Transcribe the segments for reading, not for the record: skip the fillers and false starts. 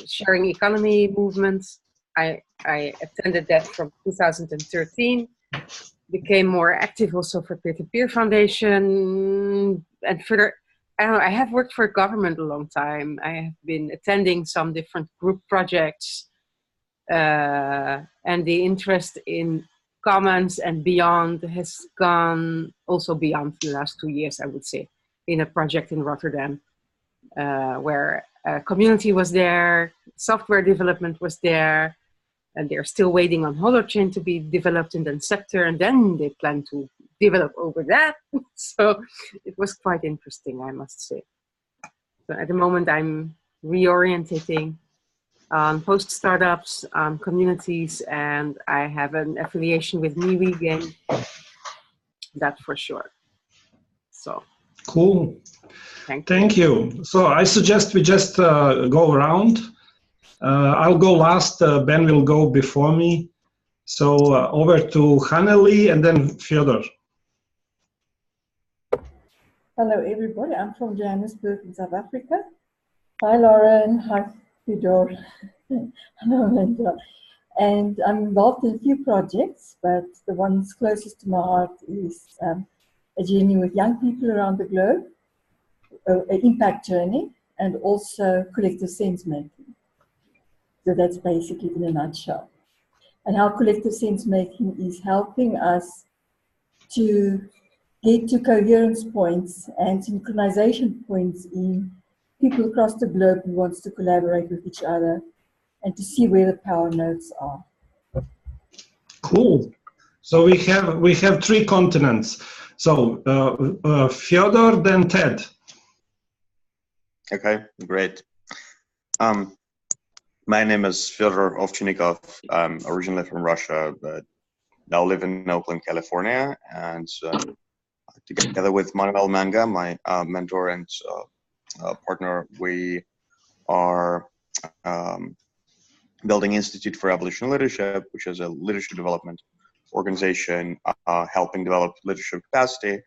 sharing economy movement. I attended that from 2013. Became more active also for Peer-to-Peer Foundation, and further, I don't know, I have worked for government a long time. I have been attending some different group projects, and the interest in commons and beyond has gone also beyond the last 2 years, I would say, in a project in Rotterdam, where a community was there, software development was there, and they're still waiting on Holochain to be developed in the sector, and then they plan to develop over that. So it was quite interesting, I must say. So at the moment, I'm reorientating on post-startups, on communities, and I have an affiliation with MiWi again, that for sure. So. Cool. Thank you. So I suggest we just go around. I'll go last, Ben will go before me. So over to Hanneli and then Fyodor. Hello everybody, I'm from Johannesburg in South Africa. Hi Lauren, hi Fyodor. Hello Linda. And I'm involved in a few projects, but the ones closest to my heart is a journey with young people around the globe, an impact journey, and also collective sense making. So that's basically in a nutshell. And how collective sense making is helping us to get to coherence points and synchronization points in people across the globe who wants to collaborate with each other and to see where the power nodes are. Cool. So we have 3 continents. So Fyodor, then Ted. Okay, great. My name is Fyodor Ovchinnikov. I'm originally from Russia, but now live in Oakland, California. And together with Manuel Manga, my mentor and partner, we are building Institute for Evolution Leadership, which is a leadership development organization helping develop leadership capacity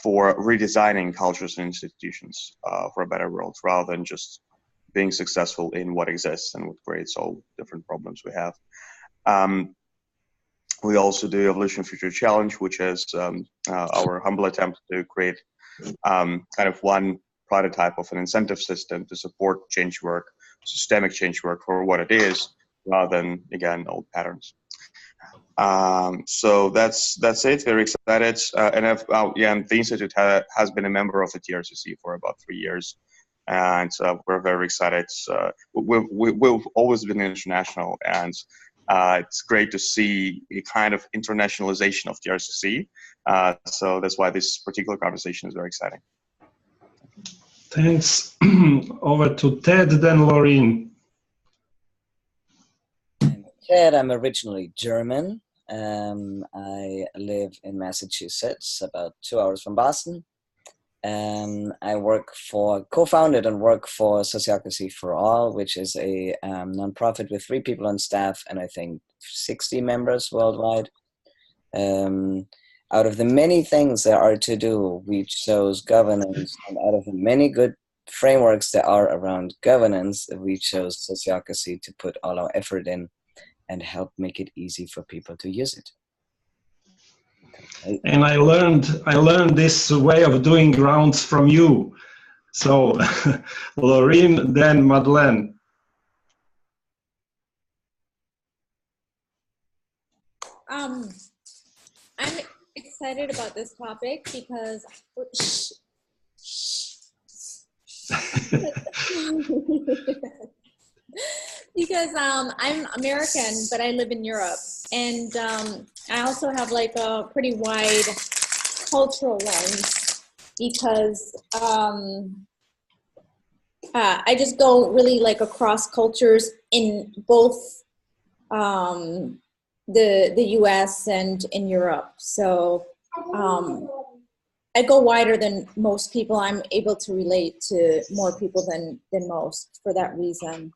for redesigning cultures and institutions for a better world, rather than just being successful in what exists and what creates all different problems we have. We also do Evolution Future Challenge, which is our humble attempt to create kind of one prototype of an incentive system to support change work, systemic change work for what it is, rather than, again, old patterns. So that's it. Very excited. And the Institute has been a member of the TRCC for about 3 years. And we're very excited. We've always been international, and it's great to see a kind of internationalization of TRCC. So that's why this particular conversation is very exciting. Thanks. Over to Ted, then Laureen. I'm Ted. I'm originally German. I live in Massachusetts, about 2 hours from Boston. I co-founded and work for Sociocracy for All, which is a nonprofit with 3 people on staff and I think 60 members worldwide. Out of the many things there are to do, we chose governance, and out of the many good frameworks there are around governance, we chose Sociocracy to put all our effort in and help make it easy for people to use it. And I learned this way of doing rounds from you. So, Laureen, then Madeleine. I'm excited about this topic because I'm American, but I live in Europe, and I also have like a pretty wide cultural lens because I just go really like across cultures in both the US and in Europe. So I go wider than most people. I'm able to relate to more people than most for that reason.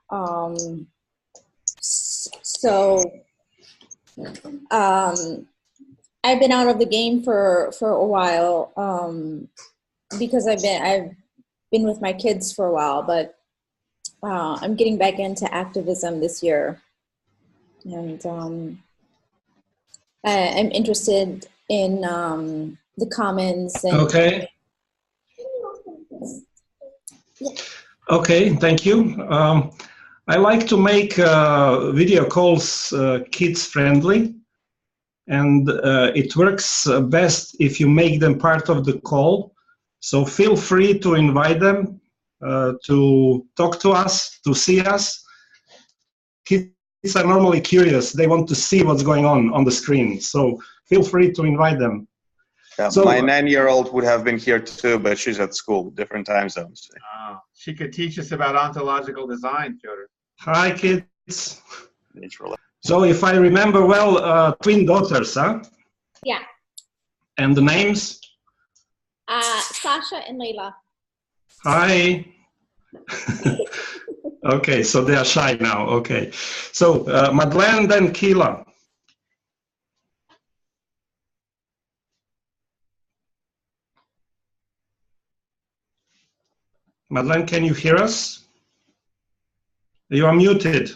I've been out of the game for a while because I've been with my kids for a while, but I'm getting back into activism this year, and I'm interested in the commons. And Okay. Okay, thank you. I like to make video calls kids friendly, and it works best if you make them part of the call. So feel free to invite them to talk to us, to see us. Kids are normally curious. They want to see what's going on the screen. So feel free to invite them. Yeah, So, my 9-year-old would have been here too, but she's at school, different time zones. Oh, she could teach us about ontological design, Piotr. hi, kids. Naturally. So if I remember well, twin daughters, huh? yeah, And the names? Sasha and Layla. Hi. Okay, so they are shy now. Okay. So Madeleine, then Keela. Madeleine, can you hear us? You are muted.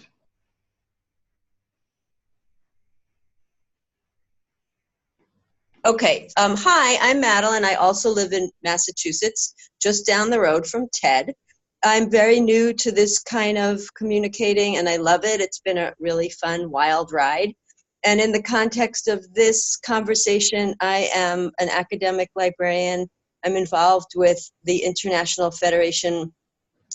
Okay. Hi, I'm Madeline. I also live in Massachusetts, just down the road from Ted. I'm very new to this kind of communicating, and I love it. It's been a really fun, wild ride. And in the context of this conversation, I am an academic librarian. I'm involved with the International Federation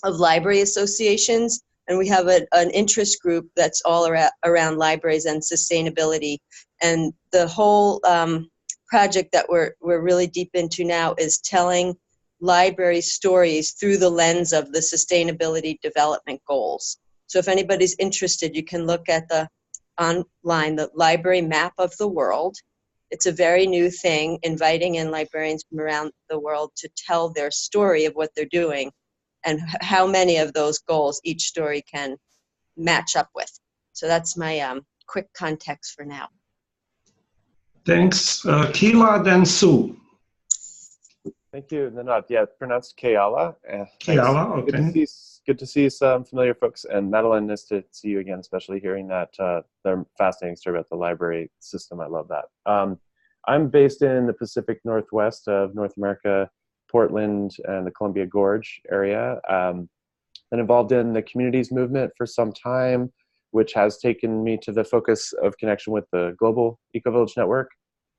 of Library Associations, and we have an interest group that's all around libraries and sustainability. And the whole project that we're really deep into now is telling library stories through the lens of the Sustainability Development Goals. So if anybody's interested, you can look at the online, the library map of the world. It's a very new thing, inviting in librarians from around the world to tell their story of what they're doing and how many of those goals each story can match up with. So that's my quick context for now. Thanks. Keela, then Sue. Thank you, Nenad. Yeah, pronounced Keala. Keala, okay. Good to see some familiar folks. And Madeline, nice to see you again, especially hearing that the fascinating story about the library system. I love that. I'm based in the Pacific Northwest of North America, Portland and the Columbia Gorge area. Been involved in the communities movement for some time, which has taken me to the focus of connection with the Global Eco-Village Network,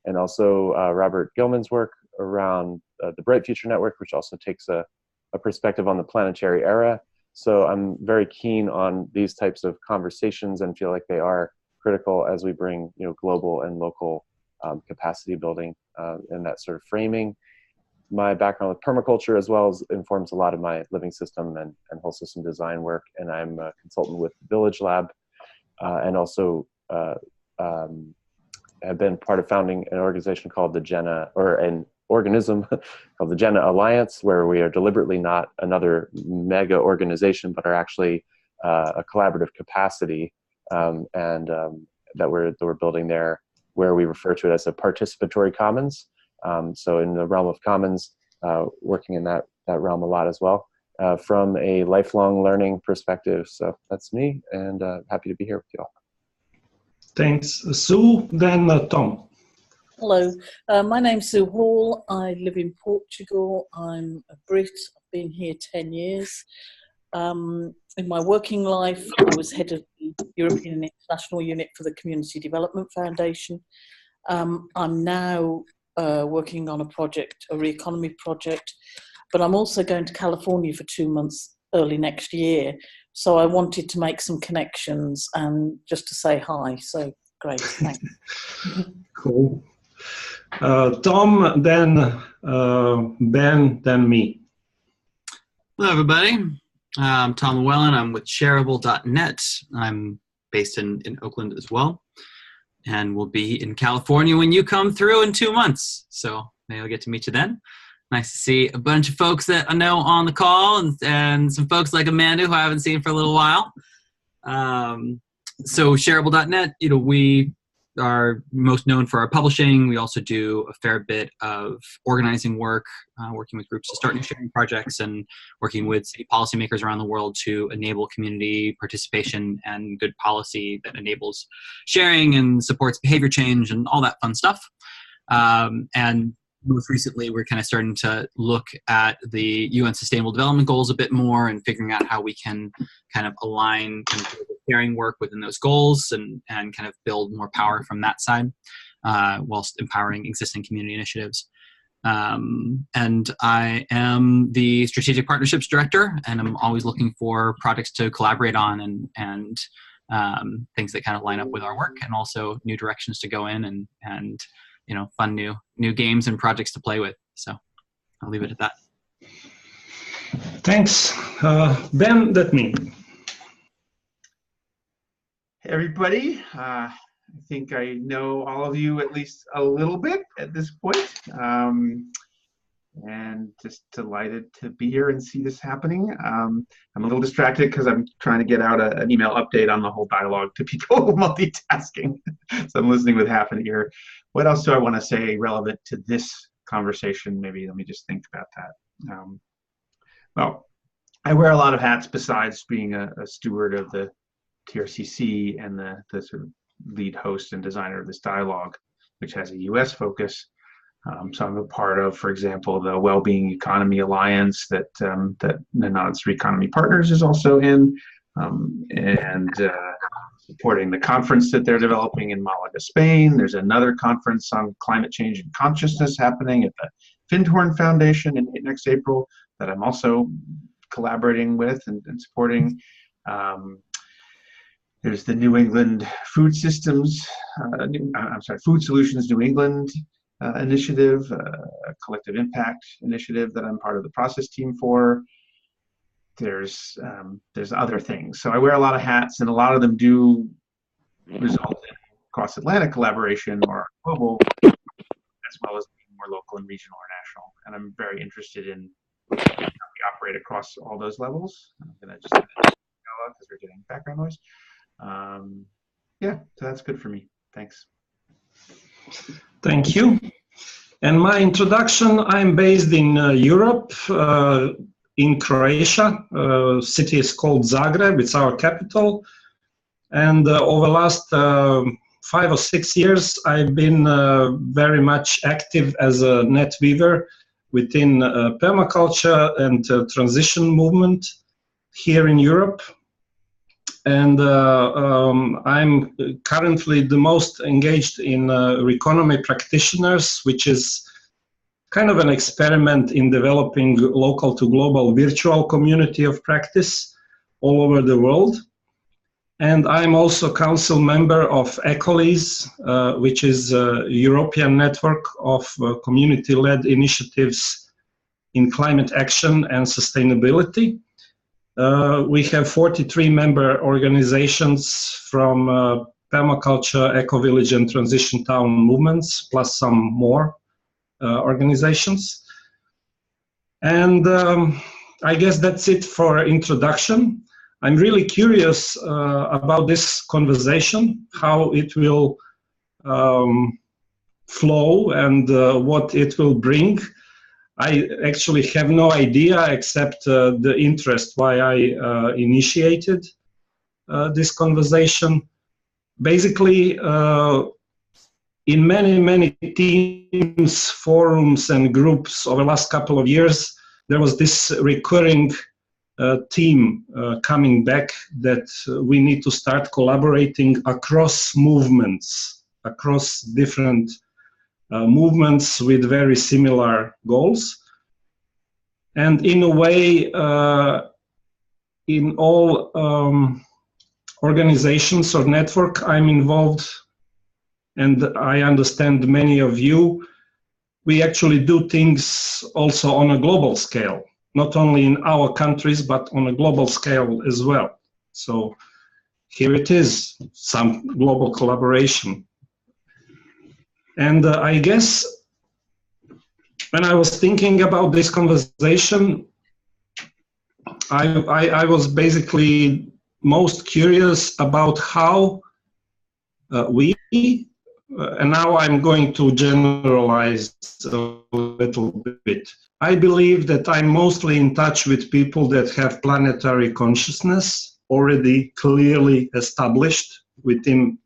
and also Robert Gilman's work around the Bright Future Network, which also takes a perspective on the planetary era. So I'm very keen on these types of conversations and feel like they are critical as we bring global and local capacity building and that sort of framing. My background with permaculture as well as informs a lot of my living system and whole system design work, and I'm a consultant with Village Lab and also have been part of founding an organization called the Jenna, or an organism called the Jenna Alliance, where we are deliberately not another mega organization, but are actually a collaborative capacity that we're building there, where we refer to it as a participatory commons. So in the realm of commons, working in that realm a lot as well, from a lifelong learning perspective. So that's me, and happy to be here with you all. Thanks. Sue, then Tom. Hello, my name's Sue Hall. I live in Portugal. I'm a Brit. I've been here 10 years. In my working life, I was head of the European and International Unit for the Community Development Foundation. I'm now working on a project, a re-economy project, but I'm also going to California for 2 months early next year. So I wanted to make some connections and just to say hi. So great, thanks. Cool. Tom, then Ben, then me. Hello, everybody. I'm Tom Llewellyn. I'm with Shareable.net. I'm based in Oakland as well, and we'll be in California when you come through in 2 months. So maybe I'll get to meet you then. Nice to see a bunch of folks that I know on the call, and some folks like Amanda who I haven't seen for a little while. So Shareable.net, we are most known for our publishing. We also do a fair bit of organizing work, working with groups to start new sharing projects and working with city policymakers around the world to enable community participation and good policy that enables sharing and supports behavior change and all that fun stuff. And most recently, we're kind of starting to look at the UN Sustainable Development Goals a bit more and figuring out how we can kind of align kind of sharing work within those goals and kind of build more power from that side, whilst empowering existing community initiatives. And I am the Strategic Partnerships Director, and I'm always looking for projects to collaborate on and things that kind of line up with our work, and also new directions to go in and fun new games and projects to play with. So I'll leave it at that. Thanks. Ben, that me. Hey everybody, I think I know all of you at least a little bit at this point. And just delighted to be here and see this happening. I'm a little distracted because I'm trying to get out an email update on the whole dialogue to people multitasking. So I'm listening with half an ear. What else do I want to say relevant to this conversation? Maybe let me just think about that. Well, I wear a lot of hats besides being a steward of the TRCC and the sort of lead host and designer of this dialogue, which has a US focus. So I'm a part of, for example, the Wellbeing Economy Alliance that Nenad's Three Economy Partners is also in, and supporting the conference that they're developing in Malaga, Spain. There's another conference on climate change and consciousness happening at the Findhorn Foundation in next April that I'm also collaborating with and supporting. There's the New England Food Systems, Food Solutions New England initiative, a collective impact initiative that I'm part of the process team for. There's other things. So I wear a lot of hats, and a lot of them do result in cross-Atlantic collaboration or global, as well as being more local and regional or national. And I'm very interested in how we operate across all those levels. I'm gonna just because we're getting background noise. Yeah, so that's good for me. Thanks. Thank you. And my introduction, I'm based in Europe, in Croatia. City is called Zagreb, it's our capital. And over the last 5 or 6 years, I've been very much active as a net weaver within permaculture and transition movement here in Europe. And I'm currently the most engaged in Reconomy Practitioners, which is kind of an experiment in developing local to global virtual community of practice all over the world. And I'm also council member of ECOLIS, which is a European network of community-led initiatives in climate action and sustainability. We have 43 member organizations from permaculture, eco-village and transition town movements, plus some more organizations. And I guess that's it for introduction. I'm really curious about this conversation, how it will flow and what it will bring. I actually have no idea except the interest why I initiated this conversation. Basically, in many teams, forums and groups over the last couple of years, there was this recurring theme coming back that we need to start collaborating across movements, across different movements with very similar goals. And in a way, in all organizations or network I'm involved, and I understand many of you, we actually do things also on a global scale, not only in our countries, but on a global scale as well. So here it is, some global collaboration. And I guess when I was thinking about this conversation, I was basically most curious about how we and now I'm going to generalize a little bit. I believe that I'm mostly in touch with people that have planetary consciousness already clearly established within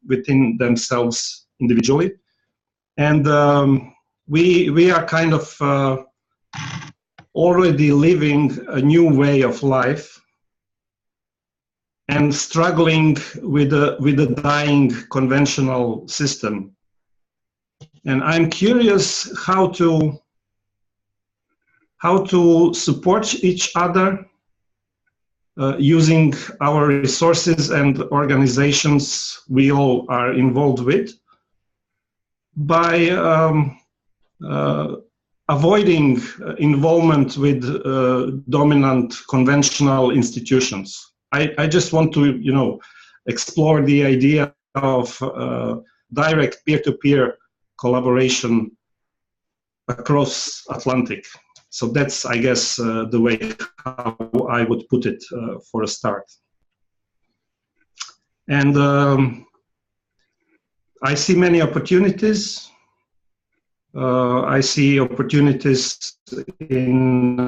themselves individually. And we are kind of already living a new way of life and struggling with a dying conventional system. And I'm curious how to support each other using our resources and organizations we all are involved with by avoiding involvement with dominant conventional institutions. I just want to, explore the idea of direct peer-to-peer collaboration across Atlantic. So that's, I guess, the way how I would put it for a start. And I see many opportunities. I see opportunities in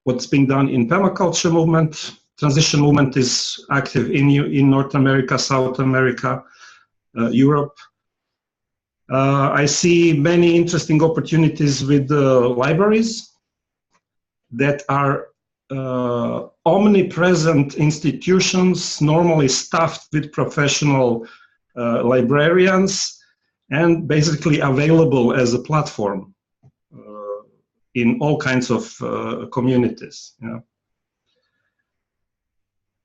what's being done in permaculture movement. Transition movement is active in North America, South America, Europe. I see many interesting opportunities with libraries that are omnipresent institutions, normally staffed with professional librarians, and basically available as a platform in all kinds of communities.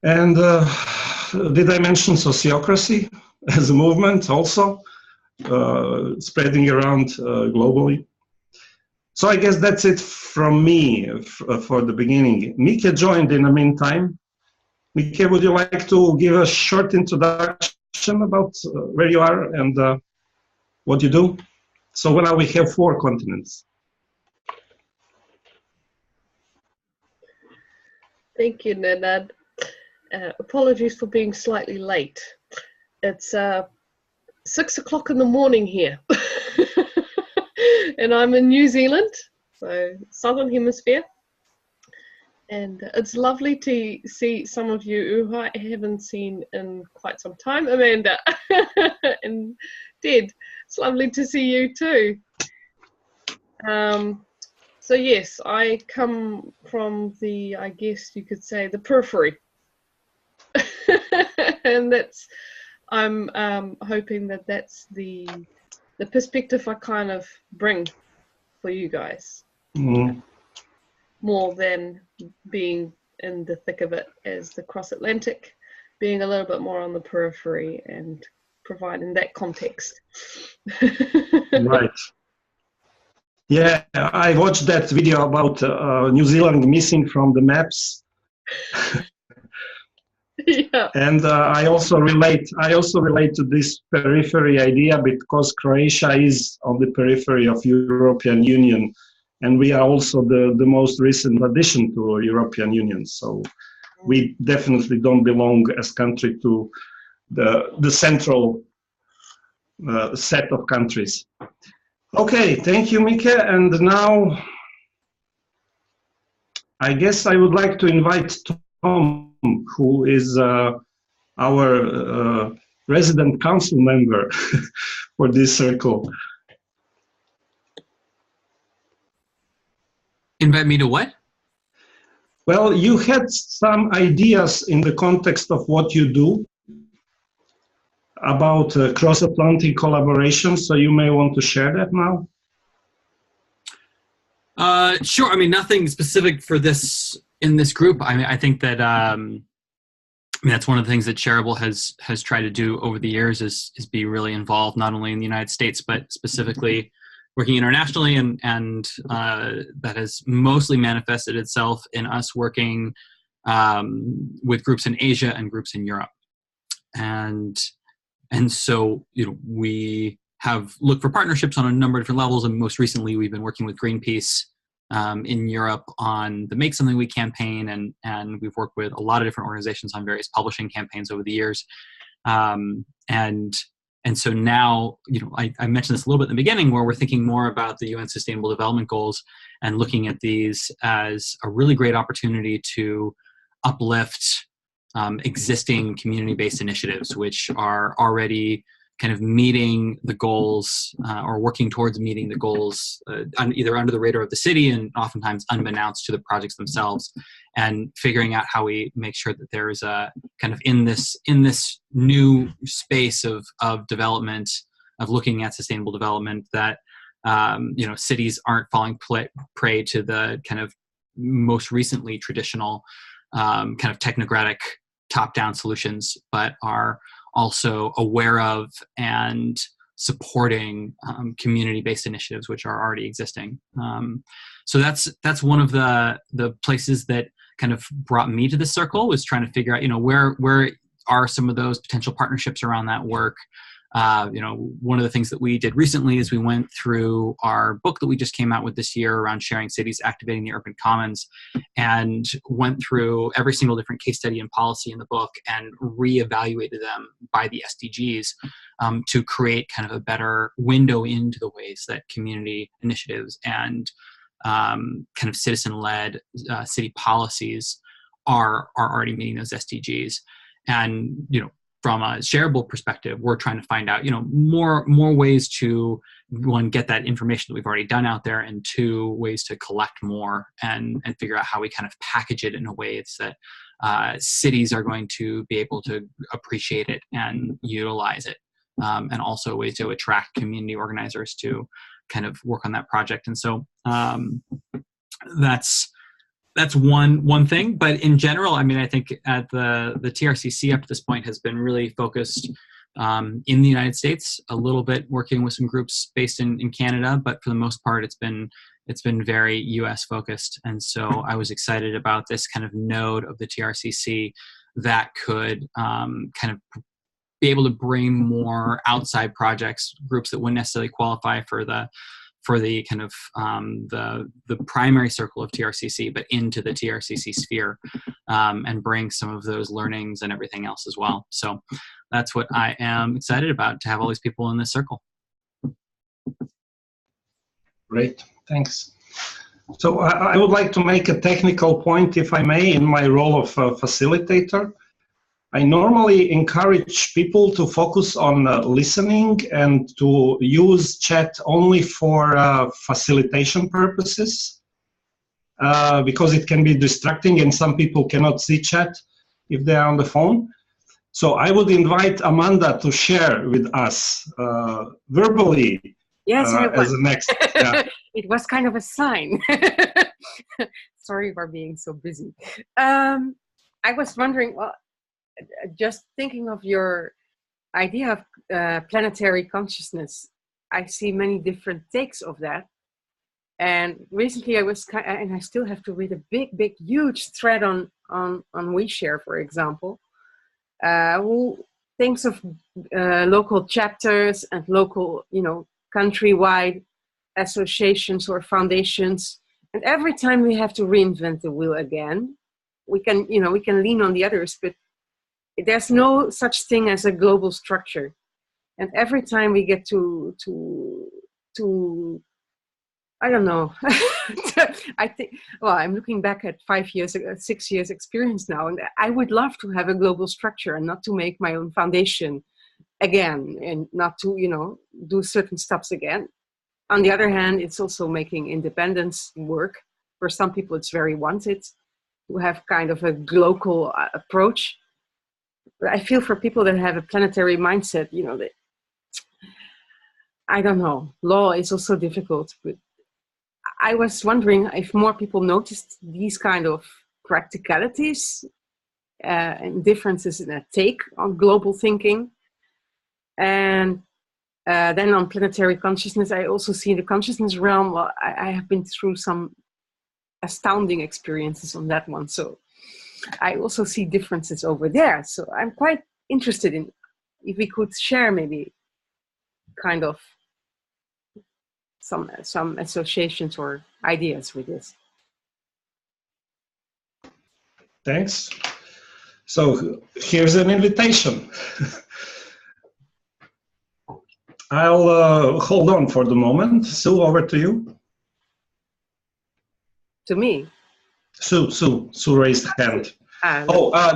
And did I mention sociocracy as a movement also? Spreading around globally. So I guess that's it from me for the beginning. Mike joined in the meantime. Mike, would you like to give a short introduction about where you are and what you do? So now we have 4 continents. Thank you, Nenad. Apologies for being slightly late. It's 6 o'clock in the morning here. And I'm in New Zealand, so Southern Hemisphere. And it's lovely to see some of you who I haven't seen in quite some time. Amanda and Ted, it's lovely to see you too. So yes, I come from the, I guess you could say, the periphery. And that's, I'm hoping that that's the perspective I kind of bring for you guys. Mm-hmm. More than being in the thick of it as the cross-Atlantic, being a little bit more on the periphery and providing that context. Right. Yeah, I watched that video about New Zealand missing from the maps. Yeah. And I also relate to this periphery idea because Croatia is on the periphery of European Union, and we are also the most recent addition to European Union. So we definitely don't belong as country to the central set of countries. Okay, thank you, Mike. And now I guess I would like to invite Tom, who is our resident council member for this circle. Invite me to what? Well, you had some ideas in the context of what you do about cross-Atlantic collaboration, so you may want to share that now. Sure. I mean, nothing specific for this in this group. I mean, I think that that's one of the things that Shareable has tried to do over the years is be really involved not only in the United States but specifically working internationally, and that has mostly manifested itself in us working with groups in Asia and groups in Europe, and so we have looked for partnerships on a number of different levels, and most recently we've been working with Greenpeace in Europe on the Make Something We campaign, and we've worked with a lot of different organizations on various publishing campaigns over the years. And And so now, I mentioned this a little bit in the beginning, where we're thinking more about the UN Sustainable Development Goals and looking at these as a really great opportunity to uplift existing community-based initiatives, which are already kind of meeting the goals or working towards meeting the goals either under the radar of the city and oftentimes unbeknownst to the projects themselves, and figuring out how we make sure that there is a kind of in this new space of development, of looking at sustainable development, that cities aren't falling prey to the kind of most recently traditional kind of technocratic top-down solutions, but are also aware of and supporting community-based initiatives which are already existing. So that's one of the places that kind of brought me to the circle, was trying to figure out, where are some of those potential partnerships around that work. One of the things that we did recently is we went through our book that we just came out with this year around sharing cities activating the urban commons, and went through every single different case study and policy in the book and reevaluated them by the SDGs to create kind of a better window into the ways that community initiatives and kind of citizen-led city policies are already meeting those SDGs. And, from a shareable perspective, we're trying to find out, more ways to, one, get that information that we've already done out there, and two, ways to collect more and figure out how we kind of package it in a way that cities are going to be able to appreciate it and utilize it, and also ways to attract community organizers to kind of work on that project. And so that's one thing. But in general, I think at the TRCC up to this point has been really focused in the United States, a little bit working with some groups based in Canada, but for the most part, it's been very US focused. And so I was excited about this kind of node of the TRCC that could kind of be able to bring more outside projects, groups that wouldn't necessarily qualify for the kind of the primary circle of TRCC, but into the TRCC sphere, and bring some of those learnings and everything else as well. So that's what I am excited about, to have all these people in this circle. Great, thanks. So I would like to make a technical point, if I may, in my role of facilitator. I normally encourage people to focus on listening and to use chat only for facilitation purposes, because it can be distracting and some people cannot see chat if they are on the phone. So I would invite Amanda to share with us verbally. Yes, as a next. Yeah. It was kind of a sign. Sorry for being so busy. I was wondering, just thinking of your idea of planetary consciousness, I see many different takes of that. And recently I was, and I still have to read a big, huge thread on WeShare, for example, who thinks of local chapters and local, countrywide associations or foundations. And every time we have to reinvent the wheel again, we can lean on the others, but there's no such thing as a global structure. And every time we get to I don't know. I think, I'm looking back at 6 years experience now, and I would love to have a global structure and not to make my own foundation again, and not to, do certain steps again. On the other hand, it's also making independence work. For some people, it's very wanted to have kind of a global approach. But I feel for people that have a planetary mindset, that, I don't know, law is also difficult. But I was wondering if more people noticed these kind of practicalities and differences in a take on global thinking. And then on planetary consciousness, I also see in the consciousness realm, I have been through some astounding experiences on that one. So I also see differences over there. So I'm quite interested in if we could share maybe kind of some associations or ideas with this. Thanks. So here's an invitation. I'll hold on for the moment. Sue, over to you. To me? Sue raised hand.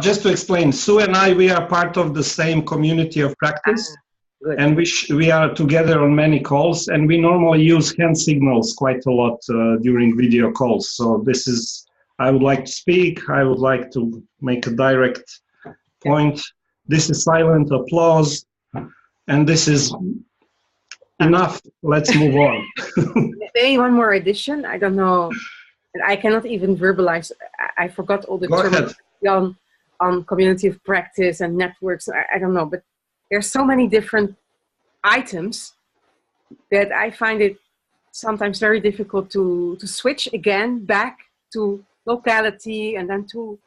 Just to explain, Sue and I, we are part of the same community of practice. Good. And we are together on many calls, and we normally use hand signals quite a lot during video calls. So this is, I would like to speak, I would like to make a direct point. This is silent applause, and this is enough. Let's move on. Maybe one more addition. I don't know. I cannot even verbalize. I forgot all the terms on community of practice and networks. I don't know, but there's so many different items that I find it sometimes very difficult to switch again back to locality and then to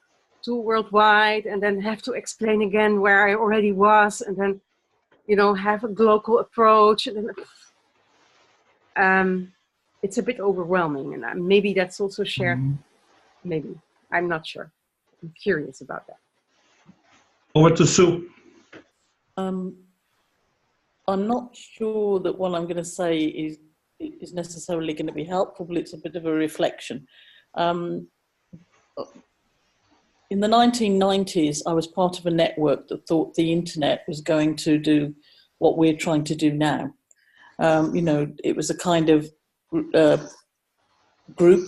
worldwide, and then have to explain again where I already was, and then have a global approach. And then, it's a bit overwhelming, and maybe that's also shared. Maybe, I'm not sure. I'm curious about that. Over to Sue. I'm not sure that what I'm going to say is necessarily going to be helpful, but it's a bit of a reflection. In the 1990s, I was part of a network that thought the internet was going to do what we're trying to do now. It was a kind of group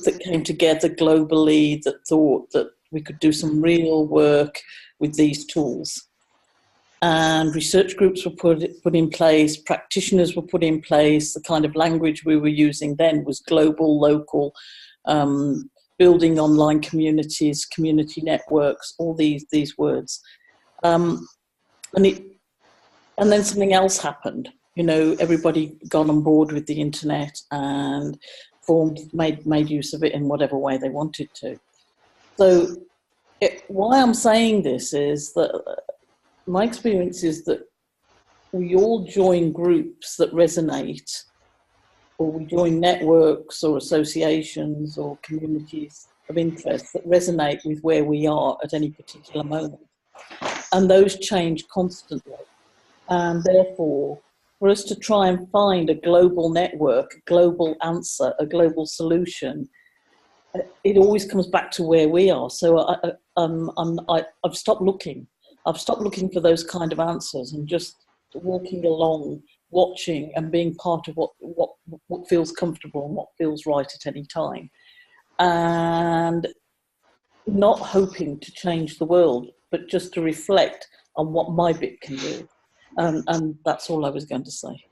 that came together globally that thought that we could do some real work with these tools. And research groups were put in place, practitioners were put in place. The kind of language we were using then was global, local, building online communities, community networks, all these words. And then something else happened. Everybody got on board with the internet and made use of it in whatever way they wanted to. So why I'm saying this is that my experience is that we all join groups that resonate, or we join networks or associations or communities of interest that resonate with where we are at any particular moment. And those change constantly. And therefore, for us to try and find a global network, a global answer, a global solution, it always comes back to where we are. So I've stopped looking. I've stopped looking for those kind of answers and just walking along, watching and being part of what feels comfortable and what feels right at any time. And not hoping to change the world, but just to reflect on what my bit can do. And that's all I was going to say.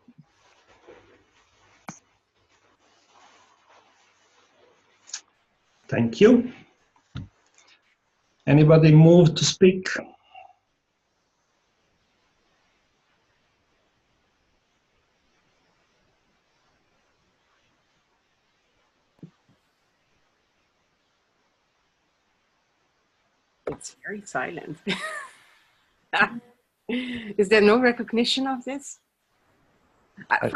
Thank you. Anybody move to speak? It's very silent. Is there no recognition of this? What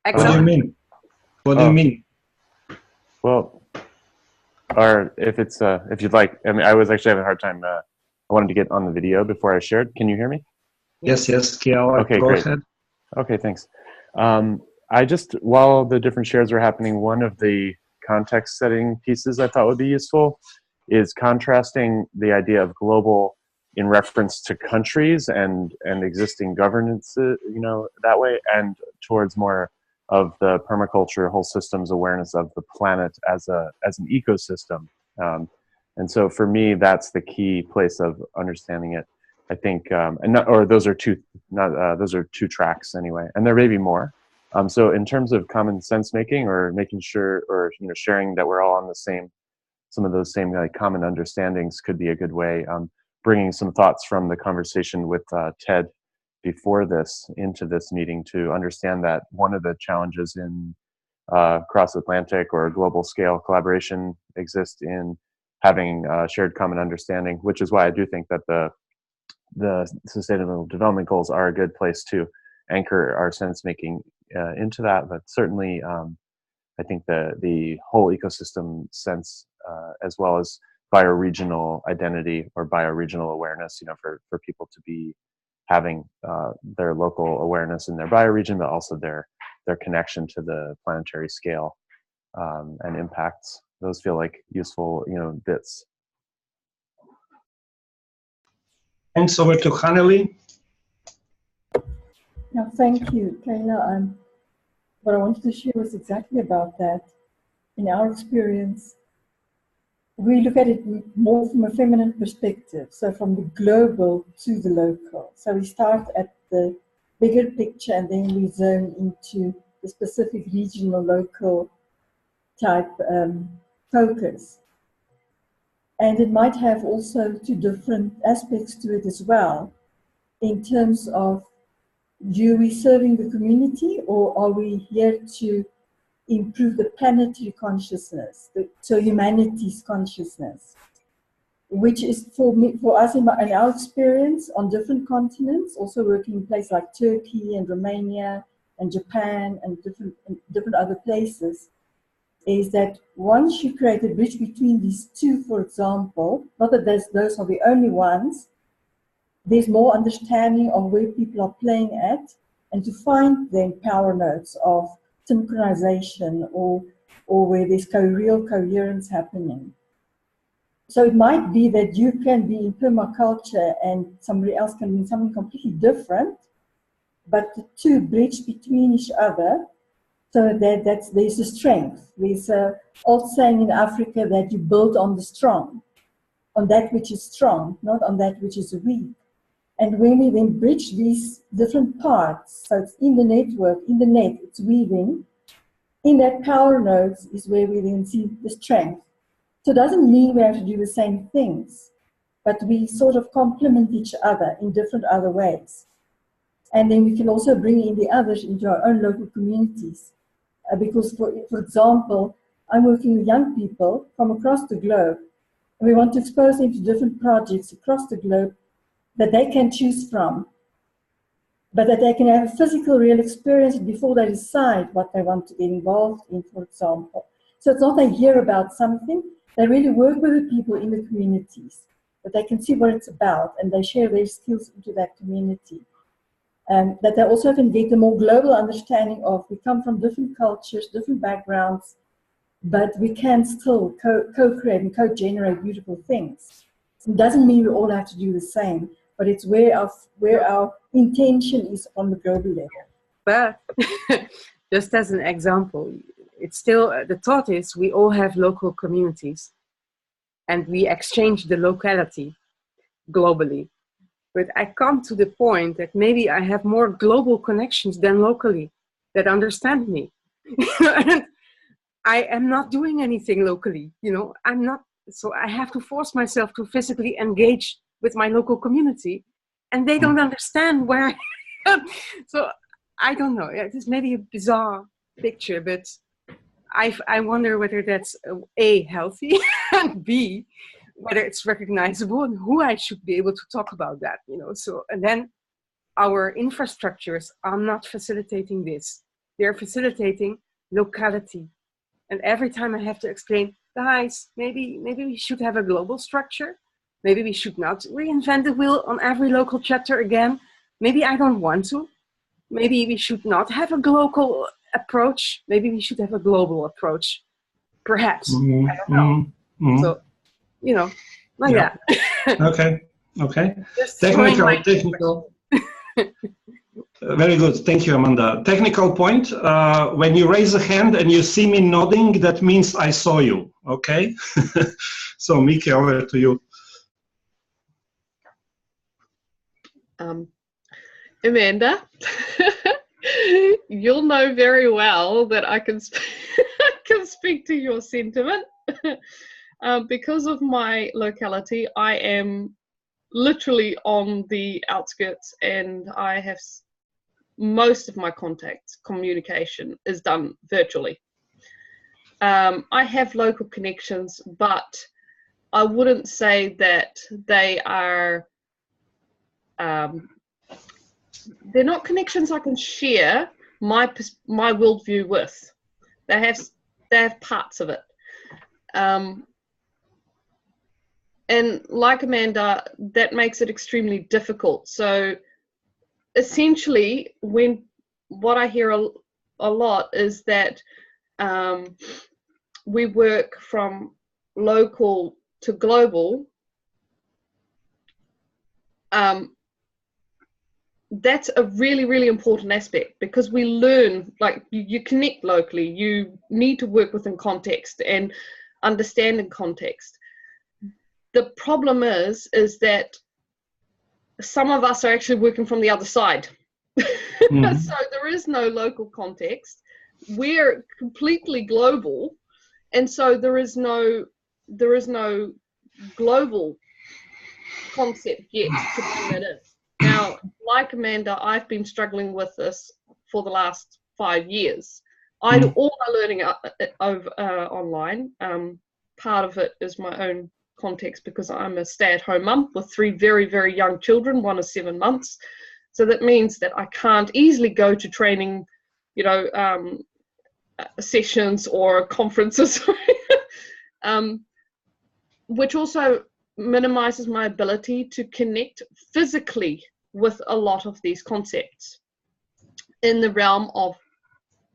do you mean? What do you mean? Well, or if you'd like, I mean, I was actually having a hard time. I wanted to get on the video before I shared. Can you hear me? Yes, Kiel. Okay, go great. ahead. Okay, thanks. I just, while the different shares were happening, one of the context setting pieces I thought would be useful is contrasting the idea of global in reference to countries and existing governance, that way, and towards more of the permaculture, whole systems awareness of the planet as an ecosystem. And so for me, that's the key place of understanding it. I think, those are two tracks anyway, and there may be more. So in terms of common sense making, or making sure, or sharing that we're all on the same, some of those same common understandings could be a good way. Bringing some thoughts from the conversation with Ted before this into this meeting to understand that one of the challenges in cross-Atlantic or global scale collaboration exists in having shared common understanding, which is why I do think that the Sustainable Development Goals are a good place to anchor our sense making into that. But certainly, I think the whole ecosystem sense, as well as bioregional identity or bioregional awareness, for people to having their local awareness in their bioregion, but also their connection to the planetary scale and impacts. Those feel like useful, bits. Thanks. Over to Hanneli. Yeah, thank you, Kayla. What I wanted to share was exactly about that. In our experience, we look at it more from a feminine perspective, so from the global to the local. So we start at the bigger picture and then we zone into the specific regional, local type focus. And it might have also two different aspects to it as well, in terms of, are we serving the community, or are we here to improve the planetary consciousness, so humanity's consciousness, which is for us in our experience on different continents, also working in places like Turkey and Romania and Japan and different other places, is that once you create a bridge between these two, for example, not that those are the only ones, there's more understanding of where people are playing at, and to find then power nodes of synchronization or where there's real coherence happening. So it might be that you can be in permaculture and somebody else can be in something completely different, but the two bridge between each other, so that there's a strength. There's an old saying in Africa that you build on the strong, on that which is strong, not on that which is weak. And when we then bridge these different parts, so it's in the network, in the net, it's weaving, in that power nodes is where we then see the strength. So it doesn't mean we have to do the same things, but we sort of complement each other in different other ways. And then we can also bring in the others into our own local communities. Because, for example, I'm working with young people from across the globe, and we want to expose them to different projects across the globe that they can choose from, but that they can have a physical, real experience before they decide what they want to get involved in, for example. So it's not they hear about something, they really work with the people in the communities, that they can see what it's about, and they share their skills into that community. That they also can get a more global understanding of, we come from different cultures, different backgrounds, but we can still co-create and co-generate beautiful things. It doesn't mean we all have to do the same, but it's where our intention is on the global level. But just as an example, it's still, the thought is we all have local communities and we exchange the locality globally. But I come to the point that maybe I have more global connections than locally that understand me. And I am not doing anything locally, I'm not, so I have to force myself to physically engage with my local community, and they don't understand where I am. So I don't know, it is maybe a bizarre picture, but I wonder whether that's A, healthy, and B, whether it's recognizable and who I should be able to talk about that, So, and then our infrastructures are not facilitating this. They're facilitating locality. And every time I have to explain, guys, maybe we should have a global structure. Maybe we should not reinvent the wheel on every local chapter again. Maybe I don't want to. Maybe we should not have a local approach. Maybe we should have a global approach. Perhaps. Mm-hmm. I don't know. Mm-hmm. So, like that. Okay. Technical. Very good. Thank you, Amanda. Technical point. When you raise a hand and you see me nodding, that means I saw you. Okay? So, Miki, over to you. Amanda, you'll know very well that I can speak to your sentiment. Because of my locality, I am literally on the outskirts, and I have most of my contacts, communication is done virtually. I have local connections, but I wouldn't say that they are, they're not connections I can share my worldview with. They have parts of it. And like Amanda, that makes it extremely difficult. So essentially, what I hear a lot is that we work from local to global. That's a really, really important aspect, because we learn, like you connect locally, you need to work within context and understand in context. The problem is that some of us are actually working from the other side. Mm-hmm. So there is no local context. We're completely global, and so there is no global concept yet to bring that in. Now, like Amanda, I've been struggling with this for the last 5 years. I do all my learning online. Part of it is my own context, because I'm a stay-at-home mum with 3 very, very young children. One is 7 months. So that means that I can't easily go to training, sessions or conferences, which also minimizes my ability to connect physically with a lot of these concepts in the realm of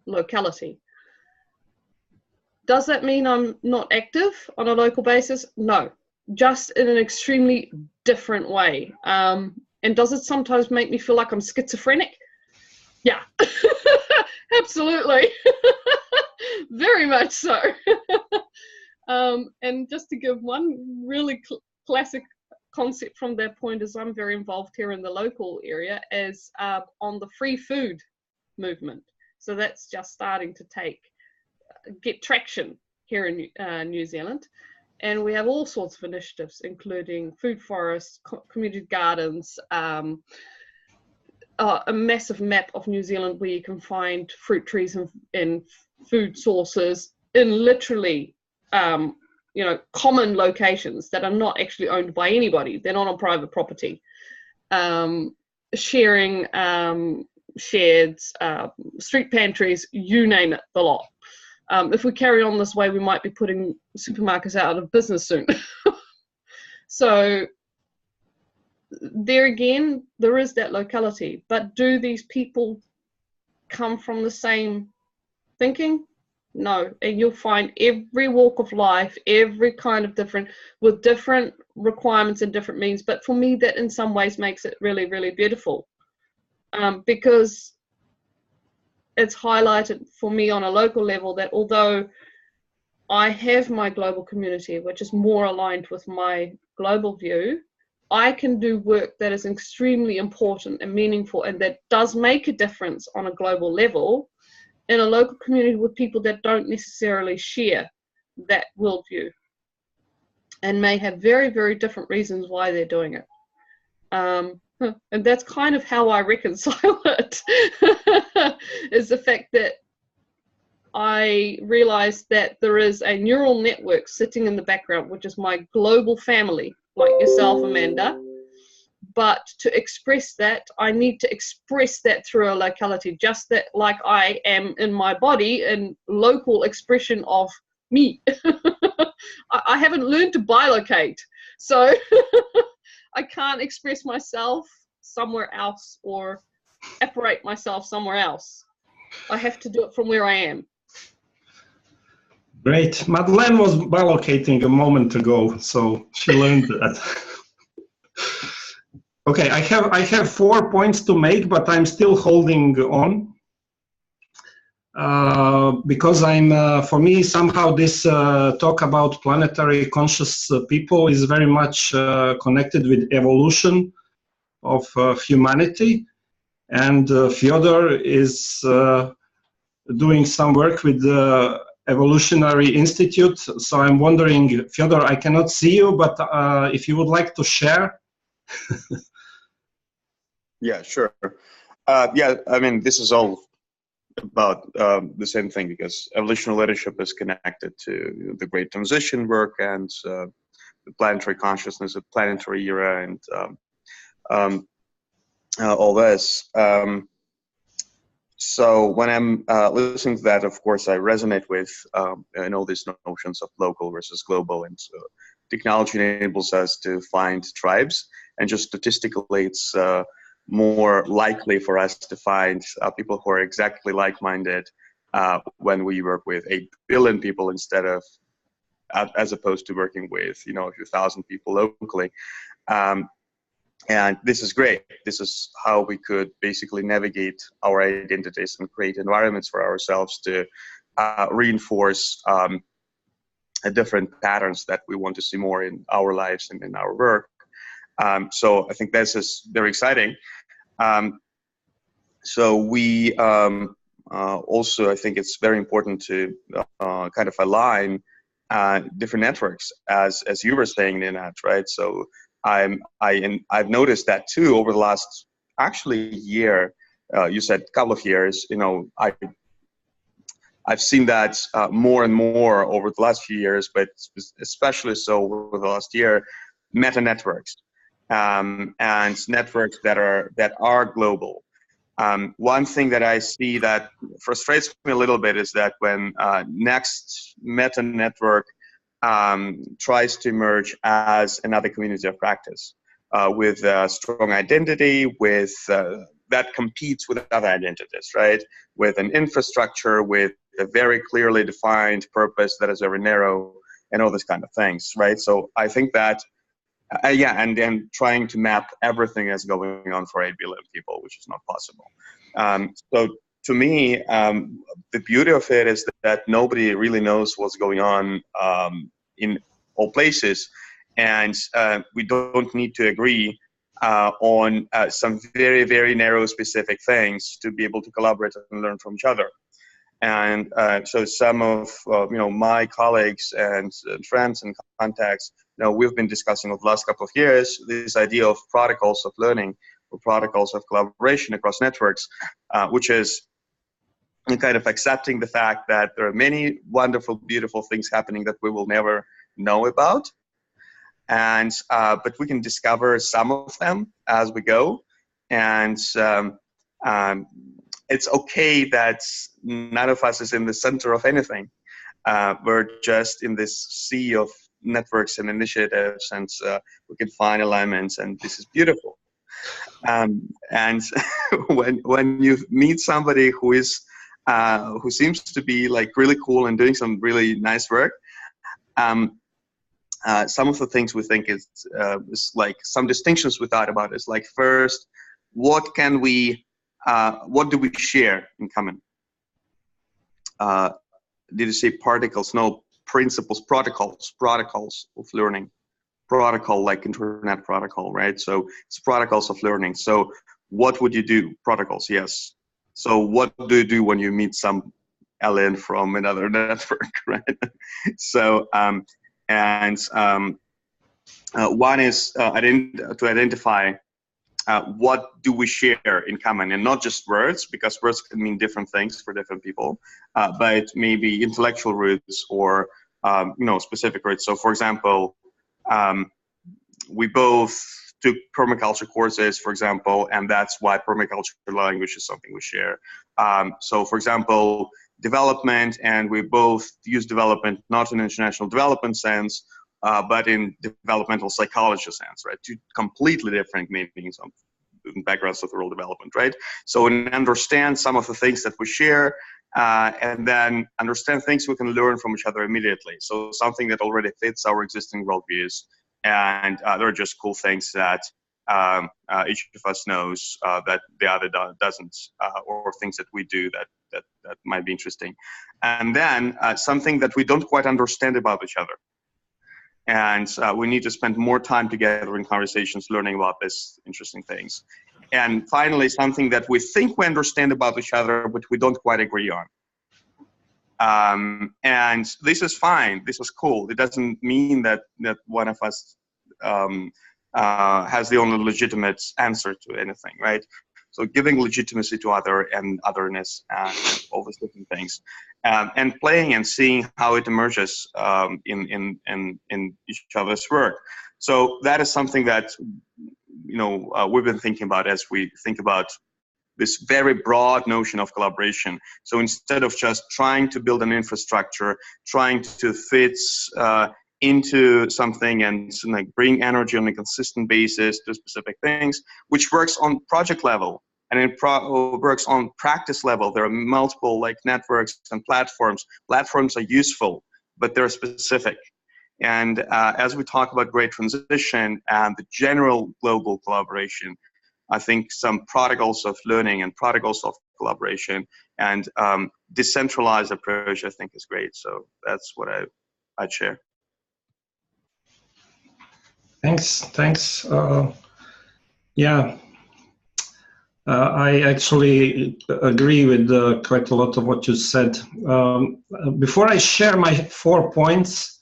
locality. Does that mean I'm not active on a local basis? No, just in an extremely different way. And does it sometimes make me feel like I'm schizophrenic? Yeah, absolutely. Very much so. And just to give one really classic concept from that point, is I'm very involved here in the local area as on the free food movement. So that's just starting to get traction here in New Zealand. And we have all sorts of initiatives, including food forests, community gardens, a massive map of New Zealand where you can find fruit trees and food sources in literally, common locations that are not actually owned by anybody. They're not on private property. Sharing sheds, street pantries, you name it, the lot. If we carry on this way, we might be putting supermarkets out of business soon. So there again, there is that locality. But do these people come from the same thinking? No. And you'll find every walk of life, every kind of different, with different requirements and different means. But for me, that in some ways makes it really, really beautiful. Because it's highlighted for me on a local level that although I have my global community, which is more aligned with my global view, I can do work that is extremely important and meaningful and that does make a difference on a global level in a local community with people that don't necessarily share that worldview and may have very, very different reasons why they're doing it. And that's kind of how I reconcile it, is the fact that I realized that there is a neural network sitting in the background, which is my global family, like yourself, Amanda. But to express that, I need to express that through a locality, just that like I am in my body, and local expression of me. I haven't learned to bilocate, so I can't express myself somewhere else or apparate myself somewhere else. I have to do it from where I am. Great. Madeleine was bilocating a moment ago, so she learned that. Okay, I have 4 points to make, but I'm still holding on. Because for me, somehow this talk about planetary conscious people is very much connected with evolution of humanity. And Fyodor is doing some work with the Evolutionary Institute. So I'm wondering, Fyodor, I cannot see you, but if you would like to share. Yeah, sure. Yeah, I mean, this is all about the same thing, because evolutionary leadership is connected to the great transition work and the planetary consciousness, the planetary era, and all this. So when I'm listening to that, of course, I resonate with all these notions of local versus global, and so technology enables us to find tribes, and just statistically, it's more likely for us to find people who are exactly like-minded when we work with 8 billion people instead of, as opposed to working with, you know, a few thousand people locally. And this is great. This is how we could basically navigate our identities and create environments for ourselves to reinforce different patterns that we want to see more in our lives and in our work. So I think this is very exciting. So we also, I think it's very important to kind of align different networks, as you were saying, Nenad, right? So I've noticed that too over the last actually year. You said a couple of years. You know, I've seen that more and more over the last few years, but especially so over the last year. Meta networks and networks that are global. One thing that I see that frustrates me a little bit is that when next meta network tries to emerge as another community of practice with a strong identity, with that competes with other identities, right? With an infrastructure, with a very clearly defined purpose that is very narrow, and all these kind of things, right? So I think that, yeah, and then trying to map everything that's going on for 8 billion people, which is not possible. So to me, the beauty of it is that nobody really knows what's going on in all places, and we don't need to agree on some very, very narrow specific things to be able to collaborate and learn from each other. And so some of my colleagues and friends and contacts, we've been discussing over the last couple of years this idea of protocols of learning or protocols of collaboration across networks, which is kind of accepting the fact that there are many wonderful, beautiful things happening that we will never know about. And but we can discover some of them as we go. And it's okay that none of us is in the center of anything. We're just in this sea of networks and initiatives, and we can find alignments, and this is beautiful. And when you meet somebody who is who seems to be like really cool and doing some really nice work, some of the things we think is like some distinctions we thought about is like, first, what do we share in common? Did you say particles? No, principles, protocols of learning. Protocol, like internet protocol, right? So it's protocols of learning. So what would you do? Protocols, yes. So what do you do when you meet some alien from another network, right? So one is to identify what do we share in common, and not just words, because words can mean different things for different people, but maybe intellectual roots or specific roots. So for example, we both took permaculture courses, for example, and that's why permaculture language is something we share. So for example, development, and we both use development not in international development sense, but in developmental psychology sense, right? Two completely different meanings of backgrounds of rural development, right? So we understand some of the things that we share, and then understand things we can learn from each other immediately. So something that already fits our existing worldviews, and there are just cool things that each of us knows that the other doesn't, or things that we do that might be interesting. And then something that we don't quite understand about each other. And we need to spend more time together in conversations learning about these interesting things. And finally, something that we think we understand about each other, but we don't quite agree on. And this is fine. This is cool. It doesn't mean that one of us has the only legitimate answer to anything, right? So giving legitimacy to other and otherness and all these different things, and playing and seeing how it emerges in each other's work. So that is something that we've been thinking about as we think about this very broad notion of collaboration. So instead of just trying to build an infrastructure, trying to fit into something and like bring energy on a consistent basis to specific things, which works on project level and it works on practice level. There are multiple like networks and platforms. Platforms are useful, but they're specific. And as we talk about great transition and the general global collaboration, I think some protocols of learning and protocols of collaboration and decentralized approach, I think, is great. So that's what I'd share. Thanks. Yeah, I actually agree with quite a lot of what you said. Before I share my 4 points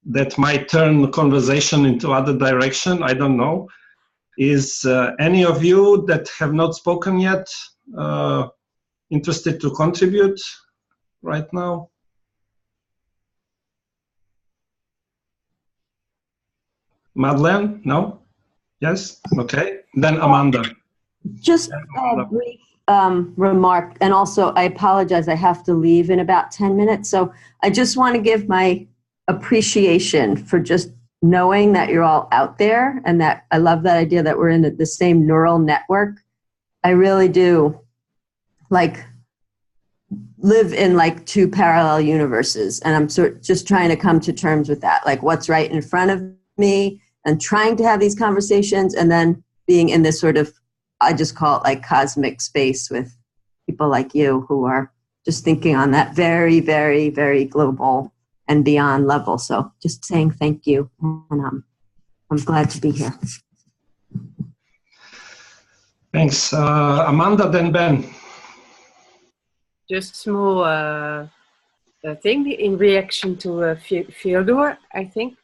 that might turn the conversation into other direction, I don't know. Is any of you that have not spoken yet interested to contribute right now? Madeleine? No? Yes? Okay. Then Amanda. Just a brief remark, and also I apologize, I have to leave in about 10 minutes. So I just want to give my appreciation for just knowing that you're all out there, and that I love that idea that we're in the same neural network. I really do like live in like 2 parallel universes, and I'm just trying to come to terms with that, like what's right in front of me and trying to have these conversations, and then being in this sort of, I just call it like cosmic space with people like you who are just thinking on that very, very, very global and beyond level. So just saying thank you, and I'm glad to be here. Thanks. Amanda, then Ben. Just small thing in reaction to Fyodor, I think.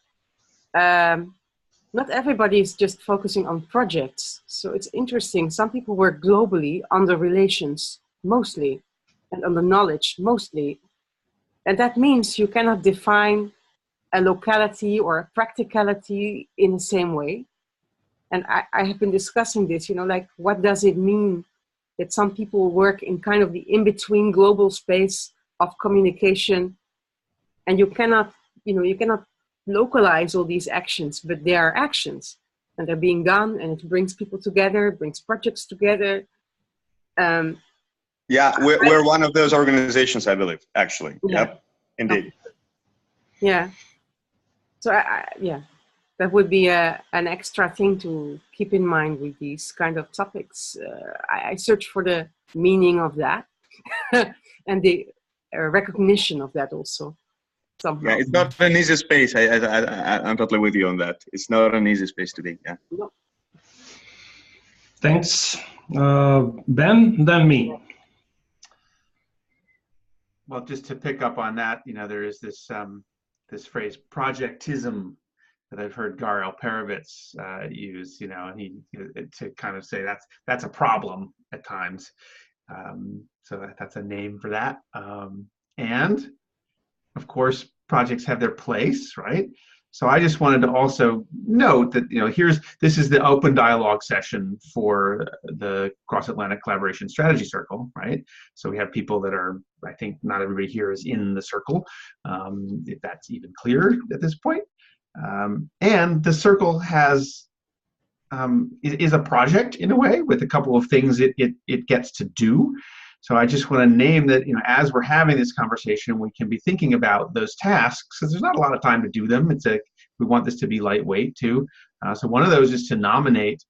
Not everybody is just focusing on projects. So it's interesting. Some people work globally on the relations mostly and on the knowledge mostly. And that means you cannot define a locality or a practicality in the same way. And I have been discussing this, like what does it mean that some people work in kind of the in-between global space of communication, and you cannot localize all these actions, but they are actions and they're being done, and it brings people together, brings projects together. Yeah, we're one of those organizations, I believe, actually. Yeah. Yep, indeed. Yeah. So that would be an extra thing to keep in mind with these kind of topics. I search for the meaning of that and the recognition of that also. Somehow. Yeah, it's not an easy space. I'm totally with you on that. It's not an easy space to be. Yeah. No. Thanks, Ben. Then me. Well, just to pick up on that, there is this this phrase projectism that I've heard Gar Alperovitz use. And he to kind of say that's a problem at times. So that's a name for that. And of course, projects have their place, right? So I just wanted to also note that, this is the open dialogue session for the Cross-Atlantic Collaboration Strategy Circle, right? So we have people that are, I think not everybody here is in the circle, if that's even clear at this point. And the circle has, is a project in a way with a couple of things it gets to do. So I just want to name that, as we're having this conversation, we can be thinking about those tasks, because there's not a lot of time to do them. We want this to be lightweight too. So one of those is to nominate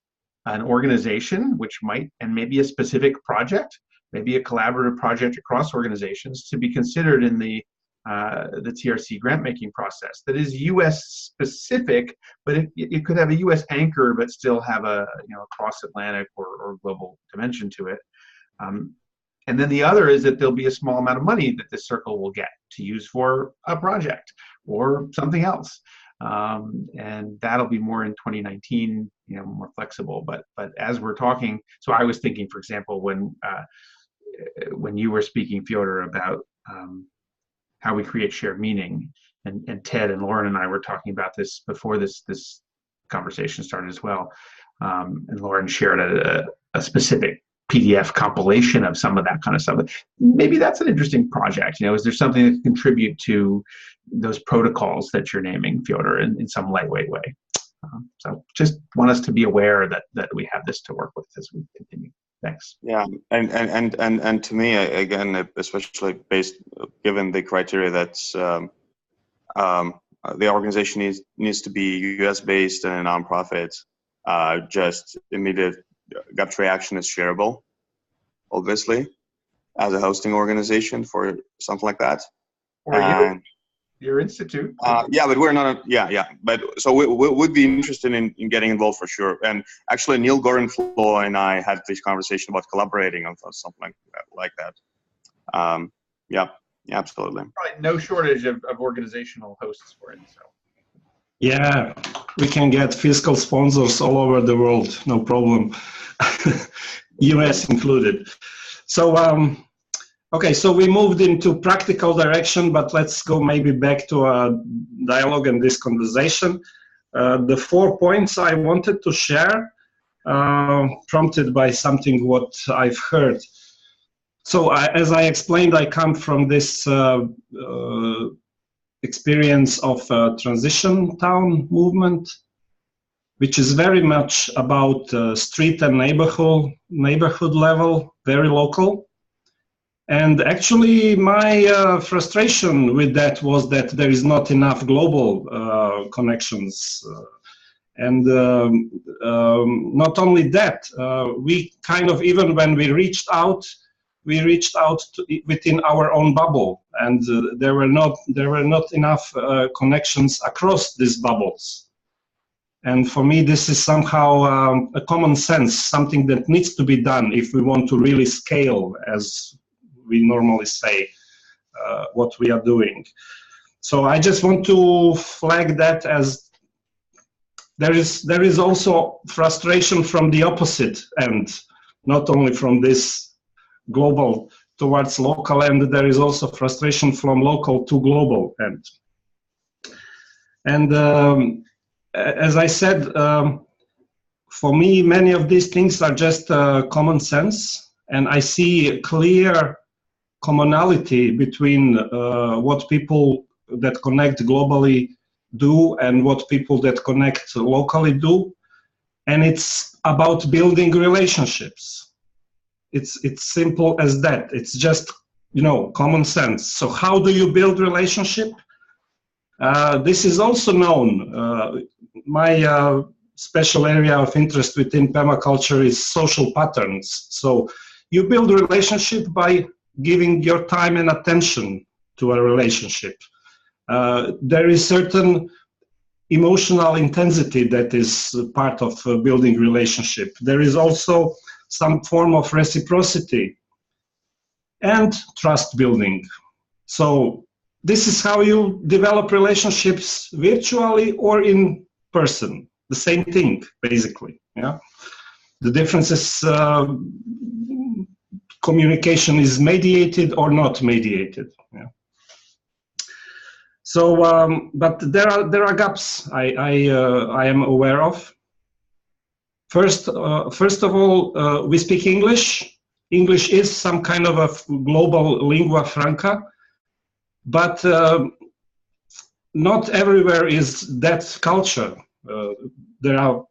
an organization, which might, and maybe a specific project, maybe a collaborative project across organizations, to be considered in the TRC grant making process that is U.S. specific, but it could have a U.S. anchor, but still have a cross-Atlantic or global dimension to it. And then the other is that there'll be a small amount of money that this circle will get to use for a project or something else. And that'll be more in 2019, more flexible. But as we're talking, so I was thinking, for example, when you were speaking, Fyodor, about how we create shared meaning, and Ted and Lauren and I were talking about this before this conversation started as well. And Lauren shared a specific PDF compilation of some of that kind of stuff. Maybe that's an interesting project. Is there something that can contribute to those protocols that you're naming, Fyodor, in some lightweight way? So just want us to be aware that we have this to work with as we continue. Thanks. Yeah, and to me, again, especially given the criteria that's the organization needs to be US based and a nonprofit, just immediate gut reaction is shareable, obviously, as a hosting organization for something like that. Or your institute. Yeah, but we're not. But so we would be interested in getting involved for sure. And actually, Neil Gorenflo and I had this conversation about collaborating on something like that. Yeah, absolutely. Probably no shortage of organizational hosts for it. So. Yeah, we can get fiscal sponsors all over the world, no problem. US included. So. Okay, so we moved into practical direction, but let's go maybe back to a dialogue and this conversation. The 4 points I wanted to share, prompted by something what I've heard. So as I explained, I come from this experience of transition town movement, which is very much about street and neighborhood level, very local. And actually, my frustration with that was that there is not enough global connections. And not only that, we kind of, even when we reached out within our own bubble, and there were not enough connections across these bubbles. And for me, this is somehow a common sense, something that needs to be done if we want to really scale, as we normally say, what we are doing. So I just want to flag that as there is also frustration from the opposite end, not only from this global towards local end, there is also frustration from local to global end. And as I said, for me, many of these things are just common sense, and I see a clear commonality between what people that connect globally do and what people that connect locally do, and it's about building relationships. It's simple as that. It's just common sense. So how do you build relationship? This is also known. My special area of interest within permaculture is social patterns. So you build a relationship by giving your time and attention to a relationship. There is certain emotional intensity that is part of building relationship. There is also some form of reciprocity and trust building. So this is how you develop relationships virtually or in person. The same thing, basically. Yeah. The difference is communication is mediated or not mediated. Yeah. So, but there are gaps I am aware of. First of all, we speak English. English is some kind of a global lingua franca, but not everywhere is that culture. There are,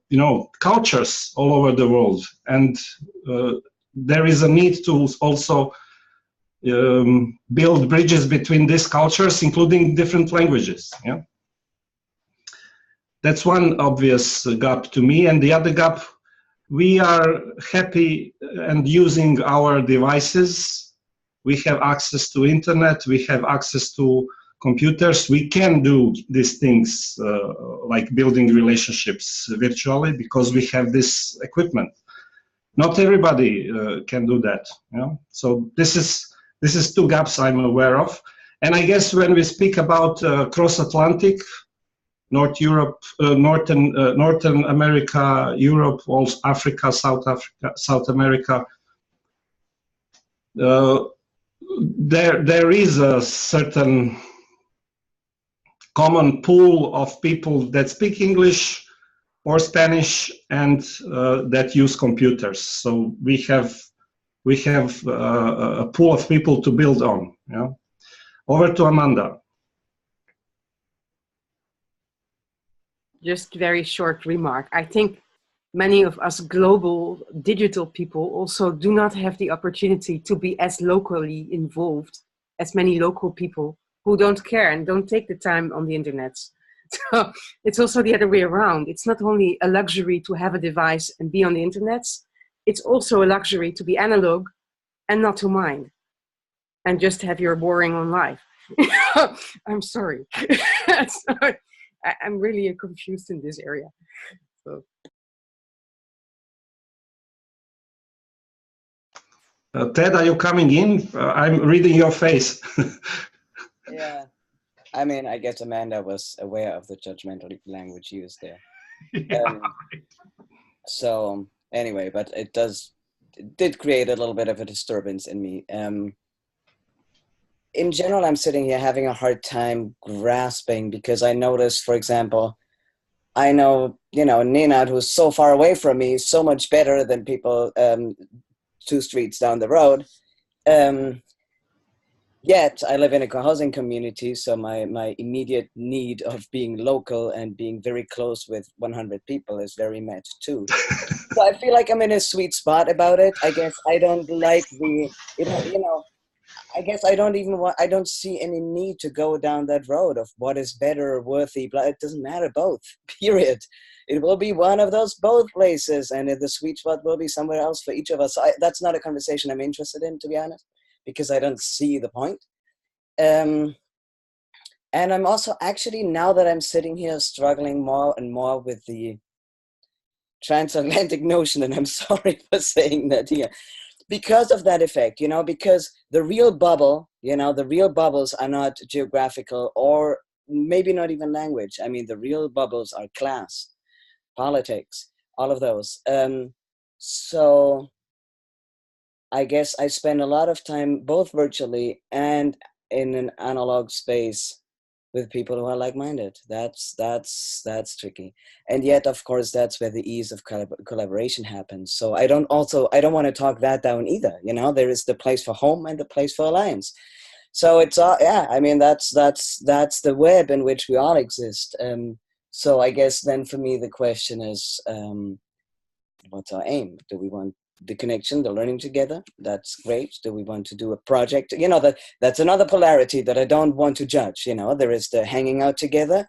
cultures all over the world, and there is a need to also build bridges between these cultures, including different languages. Yeah, that's one obvious gap to me. And the other gap, we are happy and using our devices. We have access to internet. We have access to computers. We can do these things like building relationships virtually because we have this equipment. Not everybody can do that. So this is two gaps I'm aware of. And I guess when we speak about cross-Atlantic, Northern America, Europe, also Africa, South America, there is a certain common pool of people that speak English or Spanish and that use computers. So we have we have a pool of people to build on. Yeah? Over to Amanda. Just very short remark. I think many of us global digital people also do not have the opportunity to be as locally involved as many local people who don't care and don't take the time on the internet. So it's also the other way around. It's not only a luxury to have a device and be on the internet, it's also a luxury to be analog and not to mind and just have your boring on life. I'm sorry. I'm really confused in this area. So. Ted, are you coming in? I'm reading your face. Yeah. I mean, I guess Amanda was aware of the judgmental language used there. Yeah. So anyway, but it did create a little bit of a disturbance in me. In general, I'm sitting here having a hard time grasping because I noticed, for example, I know, Nenad, who's so far away from me, so much better than people 2 streets down the road. Yet I live in a co-housing community, so my immediate need of being local and being very close with 100 people is very matched too. So I feel like I'm in a sweet spot about it. I guess I don't like I guess I don't see any need to go down that road of what is better or worthy, but it doesn't matter, both, period. It will be one of those both places, and the sweet spot will be somewhere else for each of us. That's not a conversation I'm interested in, to be honest, because I don't see the point. And I'm also actually, now that I'm sitting here, struggling more and more with the transatlantic notion, and I'm sorry for saying that here, because of that effect, because the real bubble, the real bubbles are not geographical or maybe not even language. I mean, the real bubbles are class, politics, all of those. So I guess I spend a lot of time both virtually and in an analog space with people who are like-minded. That's tricky. And yet, of course, that's where the ease of collaboration happens. So I don't want to talk that down either. There is the place for home and the place for alliance. So it's I mean, that's the web in which we all exist. So I guess then for me the question is, what's our aim? Do we want the connection, the learning together? That's great. Do we want to do a project? That's another polarity that I don't want to judge. There is the hanging out together,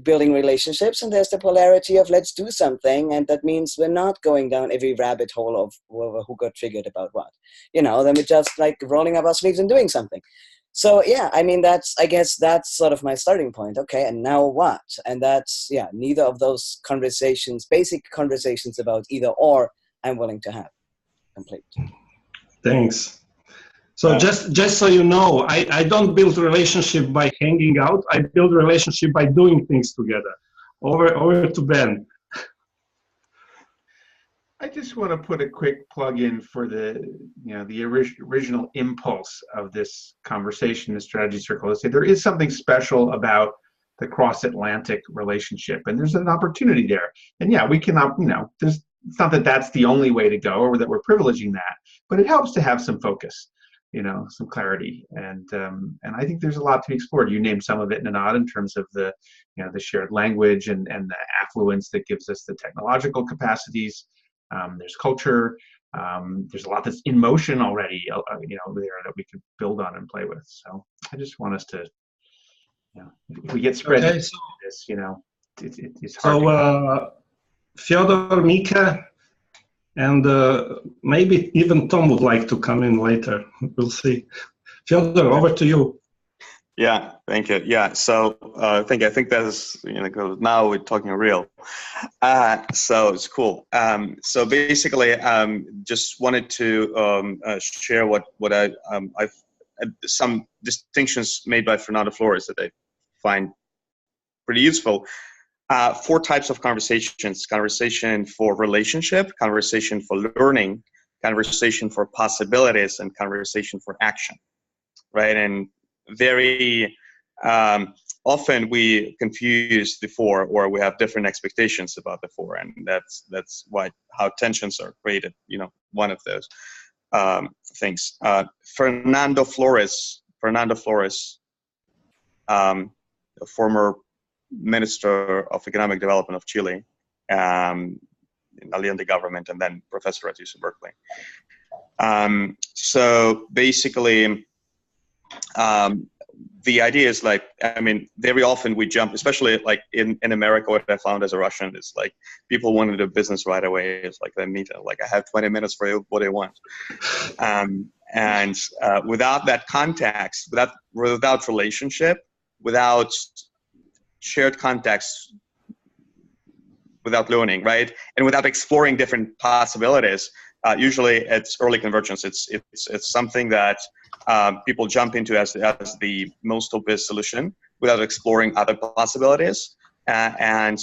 building relationships, and there's the polarity of let's do something, and that means we're not going down every rabbit hole of who got triggered about what. Then we're just like rolling up our sleeves and doing something. So yeah, I mean, I guess that's sort of my starting point. Okay, and now what? And that's, neither of those conversations, basic conversations about either or, I'm willing to have. Complete. Thanks. So just so you know, I don't build relationship by hanging out. I build relationship by doing things together. Over to Ben. I just want to put a quick plug in for the original impulse of this conversation, the strategy circle. To say there is something special about the cross-Atlantic relationship, and there's an opportunity there. And yeah, we cannot, it's not that that's the only way to go or that we're privileging that, but it helps to have some focus, some clarity. And I think there's a lot to be explored. You named some of it, Nenad, in terms of the shared language and the affluence that gives us the technological capacities. There's culture. There's a lot that's in motion already, there that we could build on and play with. So I just want us to, if we get spread this, it's hard. So Fyodor, Mika, and maybe even Tom would like to come in later. We'll see. Fyodor, over to you. Yeah, thank you. Yeah, so I think that's, now we're talking real. So it's cool. So basically, just wanted to share what I've some distinctions made by Fernando Flores that I find pretty useful. 4 types of conversations: conversation for relationship, conversation for learning, conversation for possibilities, and conversation for action. Right, and very often we confuse the 4, or we have different expectations about the 4, and that's how tensions are created. One of those. things. Fernando Flores, a former Minister of Economic Development of Chile, in Allende government, and then professor at UC Berkeley. So basically, the idea is like, I mean, very often we jump, especially like in America, what I found as a Russian is like people want to do business right away. It's like they meet, like I have 20 minutes for you, what do you want? And without that context, without relationship, without shared context, without learning, right? And without exploring different possibilities, usually it's early convergence. It's something that people jump into as the most obvious solution without exploring other possibilities, and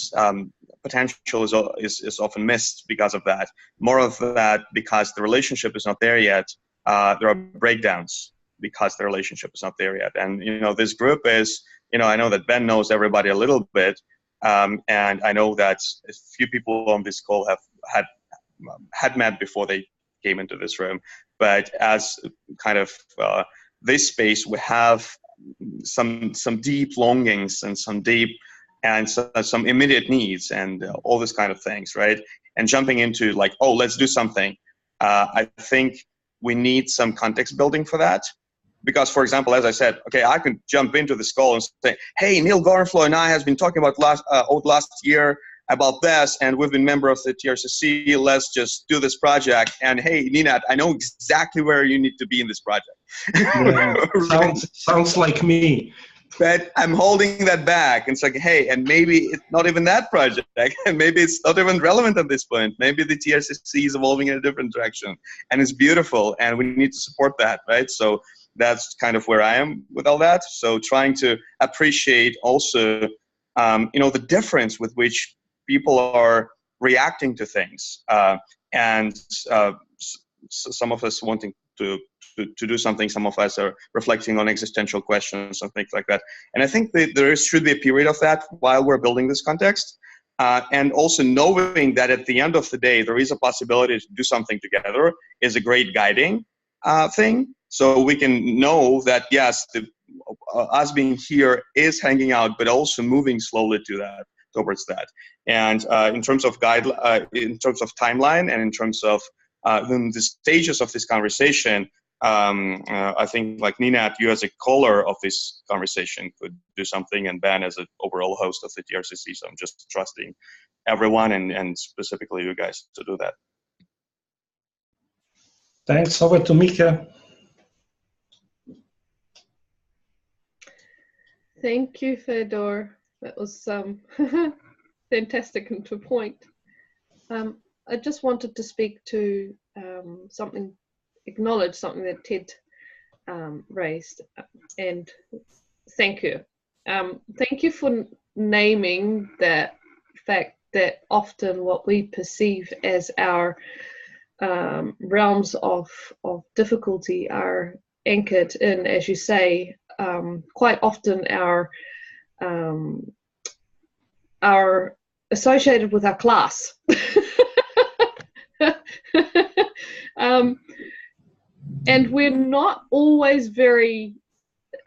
potential is often missed because of that. More of that because the relationship is not there yet. There are breakdowns because the relationship is not there yet. And this group is, I know that Ben knows everybody a little bit, and I know that a few people on this call had met before they came into this room. But as kind of this space, we have some deep longings and some immediate needs and all this kind of things, right? And jumping into like, oh, let's do something. I think we need some context building for that. Because, for example, as I said, okay, I can jump into this call and say, hey, Neil Gorenflo and I has been talking about last year about this, and we've been member of the TRCC, let's just do this project. And hey, Nenad, I know exactly where you need to be in this project. Yeah, sounds like me. But I'm holding that back. And it's like, hey, and maybe it's not even that project, and maybe it's not even relevant at this point. Maybe the TRCC is evolving in a different direction, and it's beautiful, and we need to support that, right? So that's kind of where I am with all that. So trying to appreciate also, the difference with which people are reacting to things, and some of us wanting to do something, some of us are reflecting on existential questions and things like that. And I think that there should be a period of that while we're building this context, and also knowing that at the end of the day, there is a possibility to do something together is a great guiding thing. So we can know that, yes, us being here is hanging out, but also moving slowly towards that. And in terms of in terms of timeline, and in terms of the stages of this conversation, I think like Nenad, you as a caller of this conversation could do something, and Ben as an overall host of the TRCC. So I'm just trusting everyone and specifically you guys to do that. Thanks. Over to Mika. Thank you, Fedor. That was fantastic and to point. I just wanted to speak to acknowledge something that Ted raised, and thank you. Thank you for naming that fact that often what we perceive as our realms of difficulty are anchored in, as you say, quite often are associated with our class. And we're not always in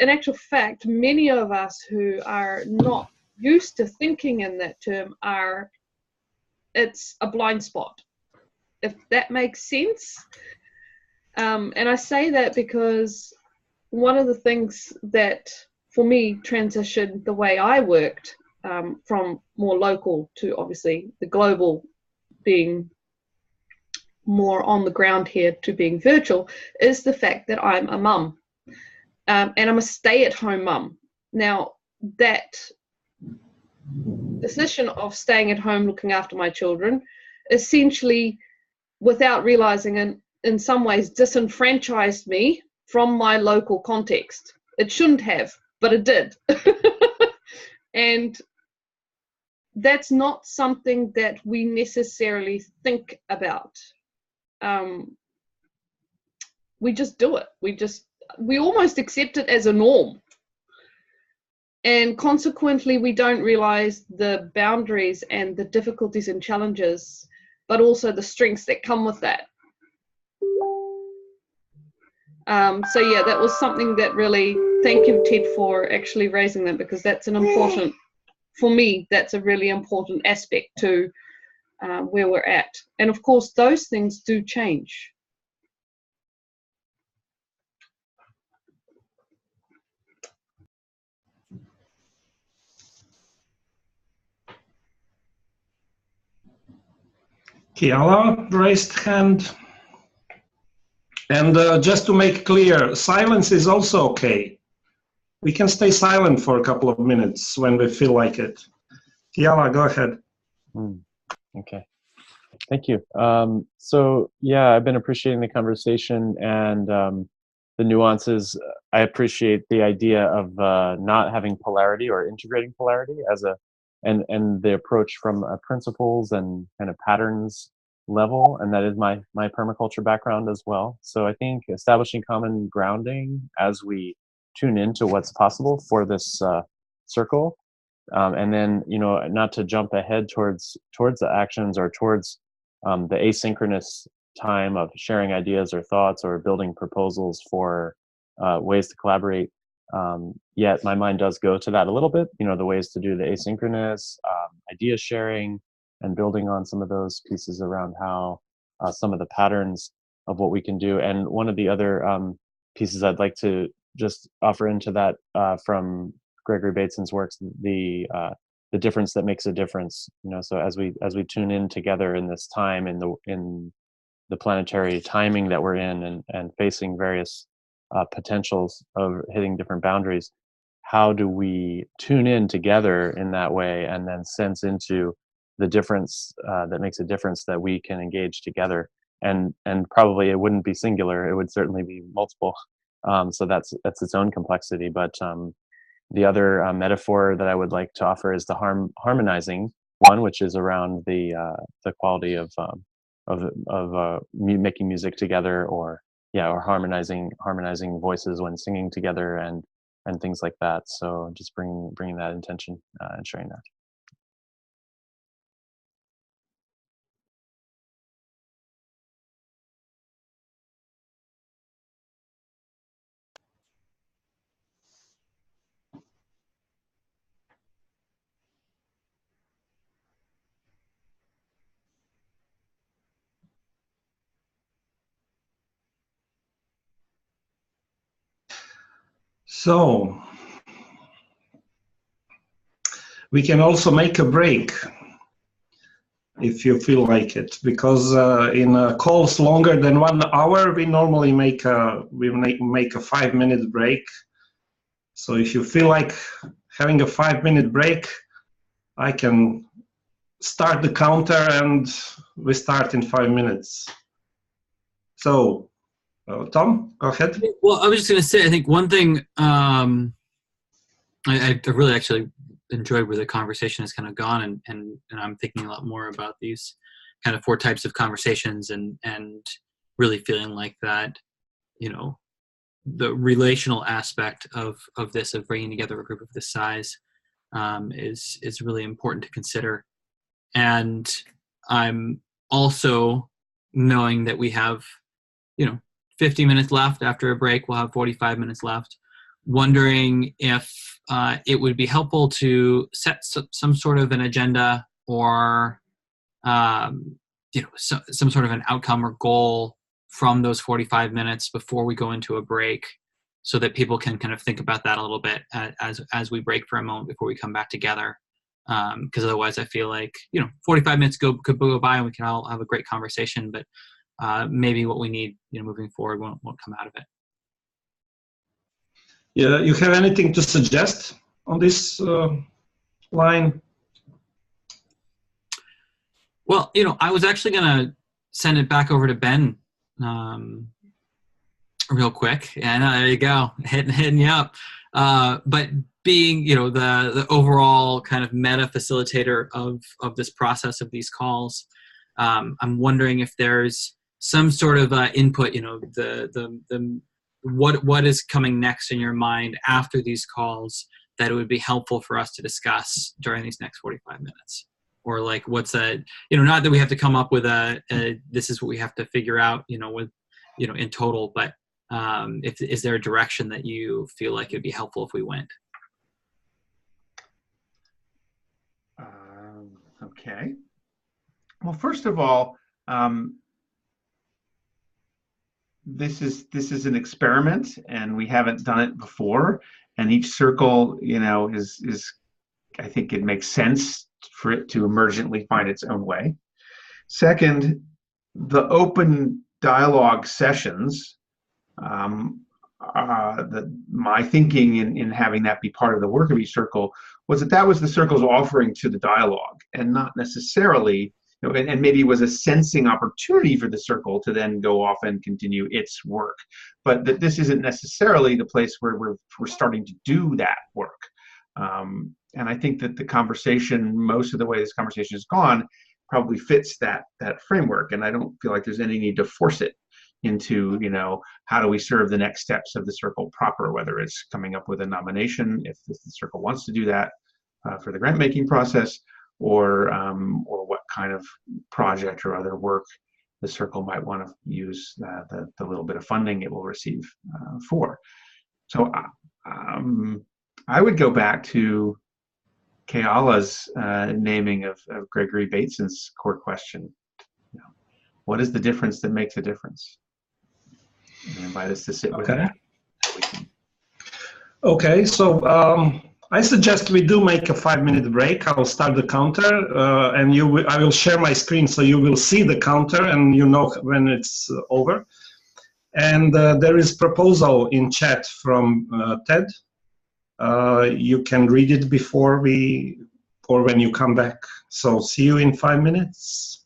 actual fact, many of us who are not used to thinking in that term it's a blind spot, if that makes sense. And I say that because one of the things that, for me, transitioned the way I worked from more local to obviously the global, being more on the ground here to being virtual, is the fact that I'm a mum, and I'm a stay-at-home mum. Now, that decision of staying at home looking after my children essentially, without realizing, and in some ways disenfranchised me from my local context. It shouldn't have, but it did. And that's not something that we necessarily think about. We just do it. We almost accept it as a norm. And consequently, we don't realize the boundaries and the difficulties and challenges, but also the strengths that come with that. So yeah, that was something that really, thank you, Ted, for actually raising that, because that's an important, for me, that's a really important aspect to where we're at. And of course, those things do change. Kiala raised hand. And just to make clear, silence is also okay. We can stay silent for a couple of minutes when we feel like it. Kiala, go ahead. Okay, thank you. So yeah, I've been appreciating the conversation and the nuances. I appreciate the idea of not having polarity or integrating polarity as a, and the approach from principles and kind of patterns level, and that is my permaculture background as well. So I think establishing common grounding as we tune into what's possible for this circle, and then, you know, not to jump ahead towards the actions or towards the asynchronous time of sharing ideas or thoughts or building proposals for ways to collaborate. Yet my mind does go to that a little bit, you know, the ways to do the asynchronous idea sharing and building on some of those pieces around how some of the patterns of what we can do. And one of the other pieces I'd like to just offer into that from Gregory Bateson's works, the difference that makes a difference. You know, so as we tune in together in this time, in the planetary timing that we're in, and facing various potentials of hitting different boundaries, how do we tune in together in that way and then sense into the difference that makes a difference that we can engage together? And probably it wouldn't be singular, it would certainly be multiple. So that's its own complexity. But the other metaphor that I would like to offer is the harmonizing one, which is around the quality of making music together, or harmonizing voices when singing together, and things like that. So just bringing that intention and sharing that. So we can also make a break if you feel like it, because in calls longer than 1 hour, we normally make a 5-minute break. So if you feel like having a 5-minute break, I can start the counter and we start in 5 minutes. So, Tom, go ahead. Well, I was just going to say, I think one thing I really actually enjoyed where the conversation has kind of gone, and I'm thinking a lot more about these kind of 4 types of conversations, and really feeling like that, you know, the relational aspect of this, of bringing together a group of this size, is really important to consider. And I'm also knowing that we have, 50 minutes left after a break. We'll have 45 minutes left. Wondering if it would be helpful to set some sort of an agenda, or some sort of an outcome or goal from those 45 minutes before we go into a break, so that people can kind of think about that a little bit as we break for a moment before we come back together. Because otherwise I feel like 45 minutes could go by and we can all have a great conversation, but maybe what we need moving forward won't come out of it. Yeah, you have anything to suggest on this line? Well, I was actually going to send it back over to Ben real quick. And there you go, hitting you up. But being, the overall kind of meta facilitator of this process of these calls, I'm wondering if there's some sort of input, what is coming next in your mind after these calls that it would be helpful for us to discuss during these next 45 minutes? Or like, what's not that we have to come up with this is what we have to figure out, in total, but Is there a direction that you feel like it'd be helpful if we went? Okay. Well, first of all, this is an experiment, and we haven't done it before. And each circle, is I think it makes sense for it to emergently find its own way. Second, the open dialogue sessions. My thinking in having that be part of the work of each circle was that was the circle's offering to the dialogue, and not necessarily, and maybe was a sensing opportunity for the circle to then go off and continue its work, but that this isn't necessarily the place where we're starting to do that work. And I think that the conversation, most of the way this conversation has gone, probably fits that framework, and I don't feel like there's any need to force it into, how do we serve the next steps of the circle proper, whether it's coming up with a nomination, if the circle wants to do that for the grant making process, or what kind of project or other work the circle might want to use the little bit of funding it will receive for. So I would go back to Kayala's naming of Gregory Bateson's core question. What is the difference that makes a difference? And invite us to sit with that. Okay, so I suggest we do make a 5-minute break. I'll start the counter, and I will share my screen so you will see the counter and you know when it's over. And there is proposal in chat from Ted. You can read it before or when you come back. So see you in 5 minutes.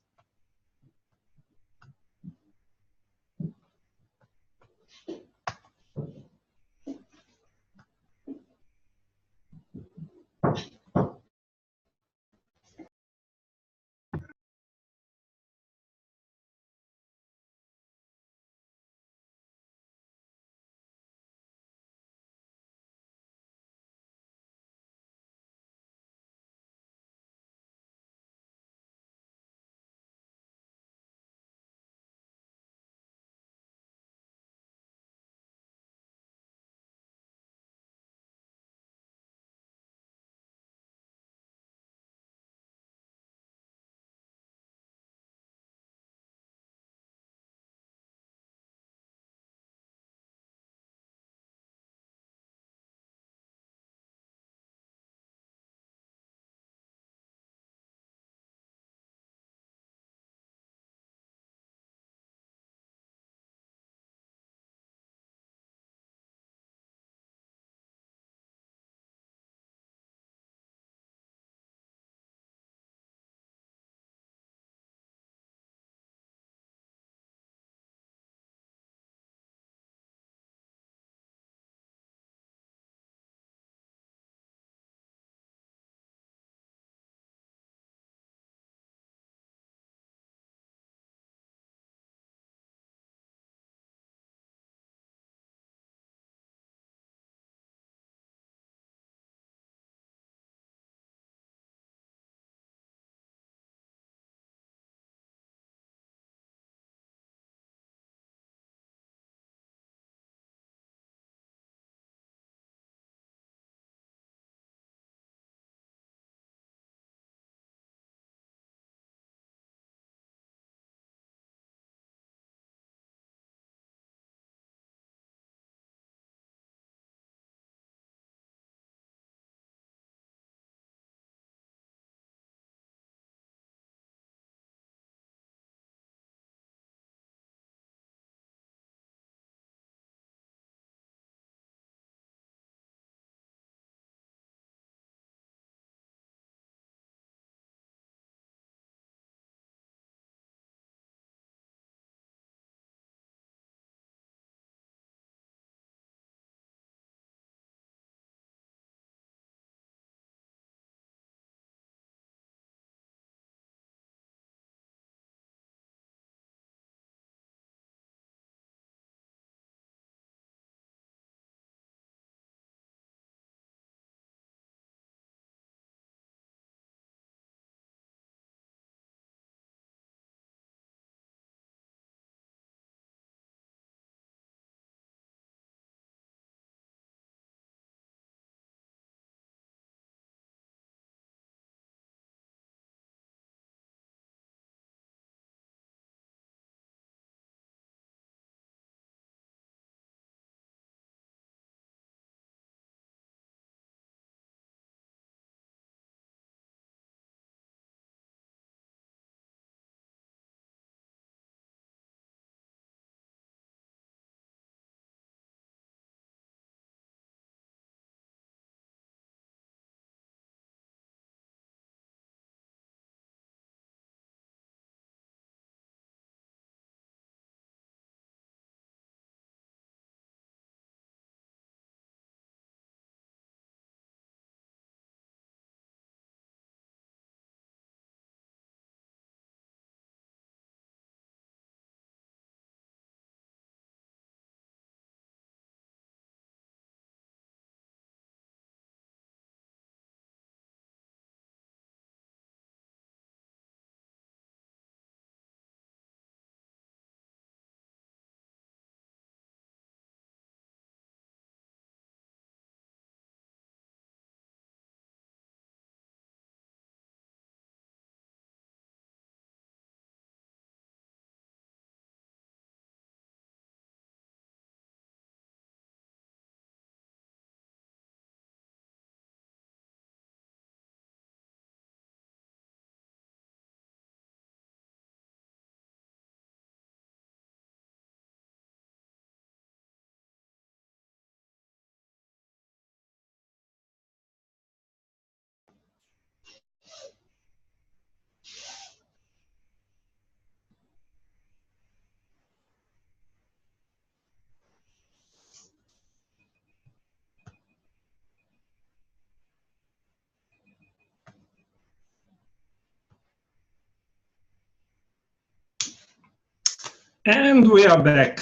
And we are back.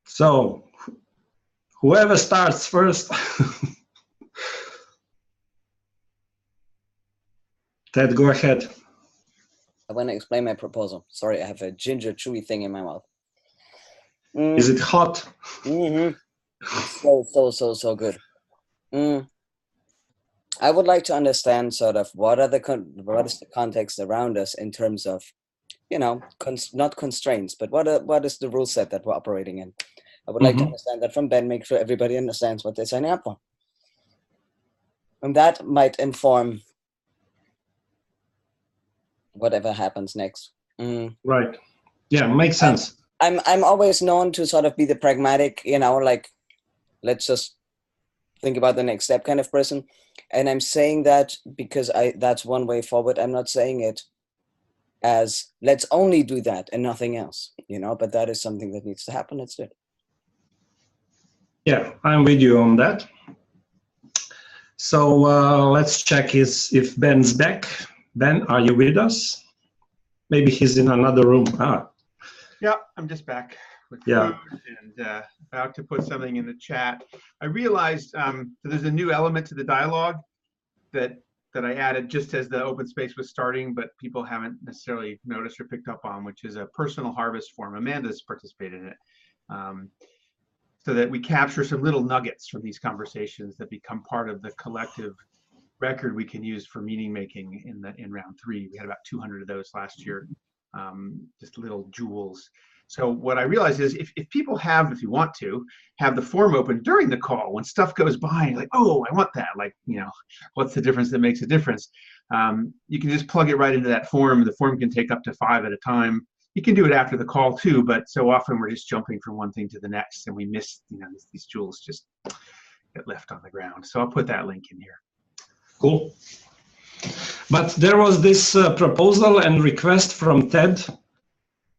So, whoever starts first. Ted, go ahead. I want to explain my proposal. Sorry, I have a ginger chewy thing in my mouth. Is it hot? Mm-hmm. So good. I would like to understand sort of what is the context around us in terms of, you know, not constraints, but what is the rule set that we're operating in? I would like to understand that from Ben, make sure everybody understands what they're signing up for. And that might inform whatever happens next. Right. Yeah, makes sense. I'm always known to sort of be the pragmatic, you know, like, let's just think about the next step kind of person. And I'm saying that because that's one way forward. I'm not saying it as let's only do that and nothing else, you know, but that is something that needs to happen. Let's do it. Yeah, I'm with you on that. So let's check if Ben's back. Ben, are you with us? Maybe he's in another room. Yeah, I'm just back with food and about to put something in the chat. I realized there's a new element to the dialogue that I added just as the open space was starting, but people haven't necessarily noticed or picked up on, which is a personal harvest form. Amanda's participated in it. So that we capture some little nuggets from these conversations that become part of the collective record we can use for meaning making in round 3. We had about 200 of those last year, just little jewels. So what I realized is if people if you want to, have the form open during the call, when stuff goes by, you're like, oh, I want that. Like, you know, what's the difference that makes a difference? You can just plug it right into that form. The form can take up to 5 at a time. You can do it after the call too, but so often we're just jumping from one thing to the next and we miss, you know, these jewels just get left on the ground. So I'll put that link in here. Cool. But there was this proposal and request from Ted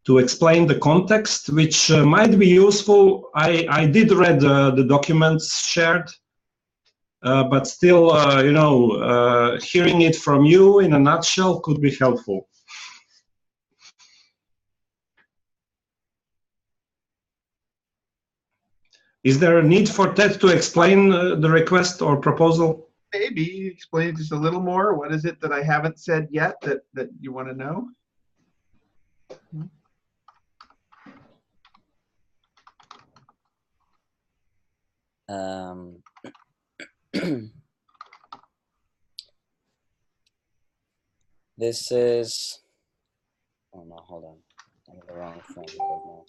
to explain the context, which might be useful. I did read the documents shared, but still, you know, hearing it from you in a nutshell could be helpful. Is there a need for Ted to explain the request or proposal? Maybe explain it just a little more. What is it that I haven't said yet that you want to know? This is, oh no, hold on. I'm in the wrong thing right now.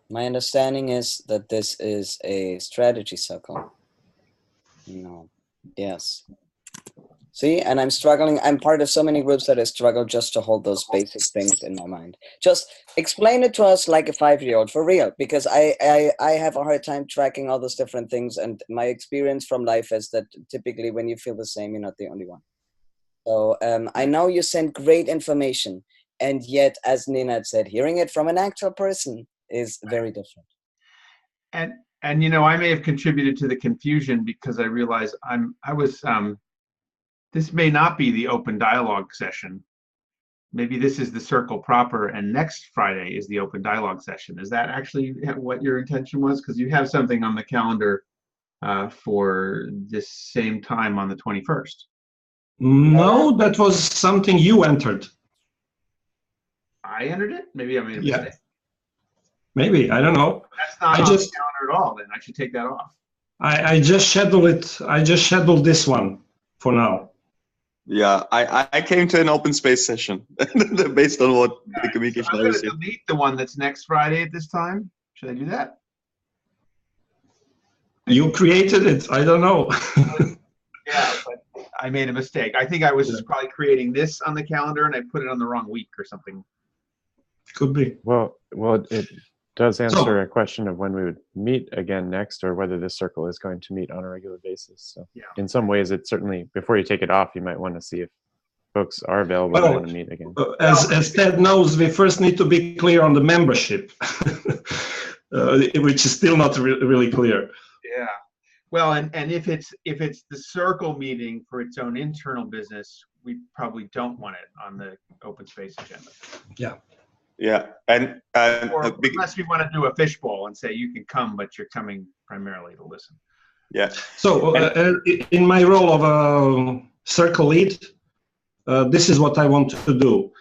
My understanding is that this is a strategy circle. No, yes. See, and I'm struggling. I'm part of so many groups that I struggle just to hold those basic things in my mind. Just explain it to us like a 5-year-old for real, because I have a hard time tracking all those different things. And my experience from life is that typically when you feel the same, you're not the only one. So I know you sent great information, and yet, as Nenad said, hearing it from an actual person is very different. And you know, I may have contributed to the confusion because I realized this may not be the open dialogue session. Maybe this is the circle proper, and next Friday is the open dialogue session. Is that actually what your intention was? Because you have something on the calendar for this same time on the 21st. No, that was something you entered. I entered it? Maybe I made a mistake. Maybe, I don't know. That's not on the calendar at all, then I should take that off. I just scheduled it. I just scheduled this one for now. Yeah, I came to an open space session based on what the communication so I'm going to delete the one that's next Friday at this time. Should I do that? You created it. I don't know. Yeah, but I made a mistake. I think I was just probably creating this on the calendar and I put it on the wrong week or something. Could be. Well, it does answer a question of when we would meet again next, or whether this circle is going to meet on a regular basis. So in some ways, it's certainly, before you take it off, you might want to see if folks are available and want to meet again. As Ted knows, we first need to be clear on the membership. which is still not really clear. Yeah. Well, and if it's the circle meeting for its own internal business, we probably don't want it on the open space agenda. Yeah. Yeah, and unless we want to do a fishbowl and say you can come, but you're coming primarily to listen. Yeah. So in my role of a circle lead, this is what I want to do.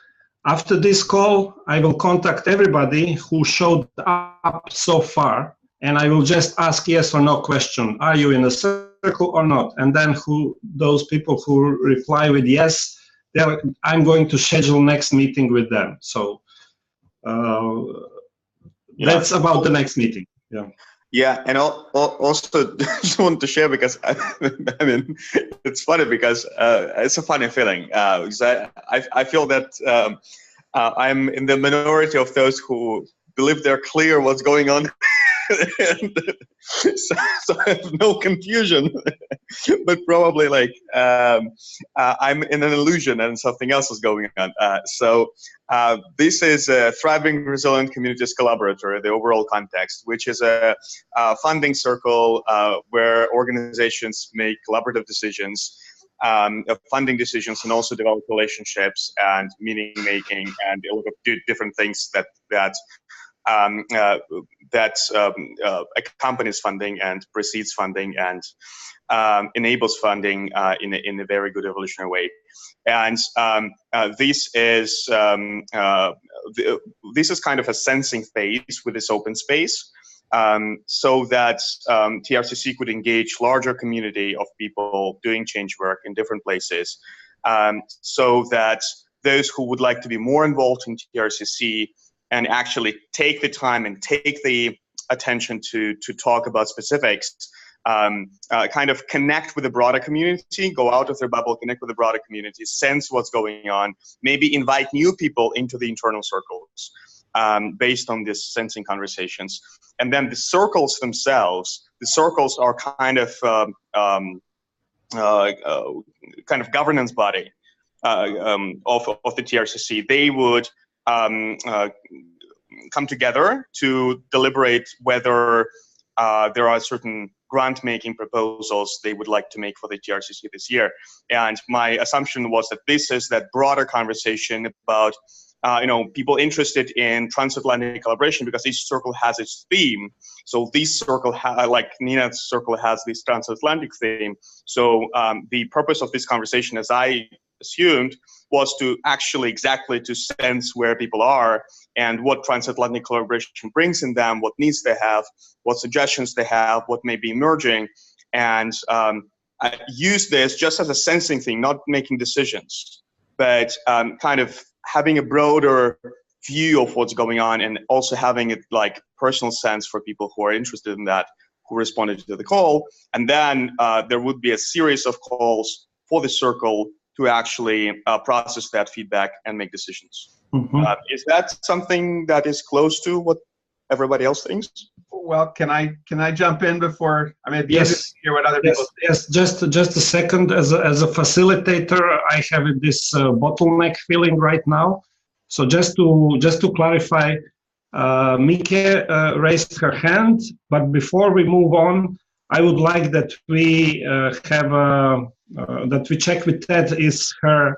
After this call, I will contact everybody who showed up so far, and I will just ask yes or no question. Are you in a circle or not? And then those people who reply with yes, I'm going to schedule next meeting with them. So that's about the next meeting. Yeah. Yeah, and also just want to share because I mean it's funny because it's a funny feeling because I feel that I'm in the minority of those who believe they're clear what's going on. And so I have no confusion, but probably like I'm in an illusion and something else is going on. So this is a Thriving Resilient Communities Collaborator, the overall context, which is a funding circle where organizations make collaborative decisions, funding decisions, and also develop relationships and meaning making and a lot of different things that accompanies funding and precedes funding and enables funding in a very good evolutionary way. And this is kind of a sensing phase with this open space, so that TRCC could engage larger community of people doing change work in different places, so that those who would like to be more involved in TRCC and actually take the time and take the attention to talk about specifics, kind of connect with the broader community, go out of their bubble, connect with the broader community, sense what's going on, maybe invite new people into the internal circles based on these sensing conversations. And then the circles themselves, the circles are kind of governance body of the TRCC. They would come together to deliberate whether there are certain grant-making proposals they would like to make for the TRCC this year. And my assumption was that this is that broader conversation about people interested in transatlantic collaboration, because each circle has its theme. So this circle, like Nenad's circle, has this transatlantic theme. So the purpose of this conversation, as I assumed, was to actually exactly to sense where people are and what transatlantic collaboration brings in them, what needs they have, what suggestions they have, what may be emerging, and I use this just as a sensing thing, not making decisions, but kind of having a broader view of what's going on, and also having it like personal sense for people who are interested in that, who responded to the call. And then there would be a series of calls for the circle to actually process that feedback and make decisions. Mm-hmm. Is that something that is close to what everybody else thinks? Well, can I jump in before? I mean, it'd be Yes. interesting to hear what other people think. Yes, just a second. As a facilitator, I have this bottleneck feeling right now. So just to clarify, Mike raised her hand, but before we move on, I would like that we that we check with Ted is her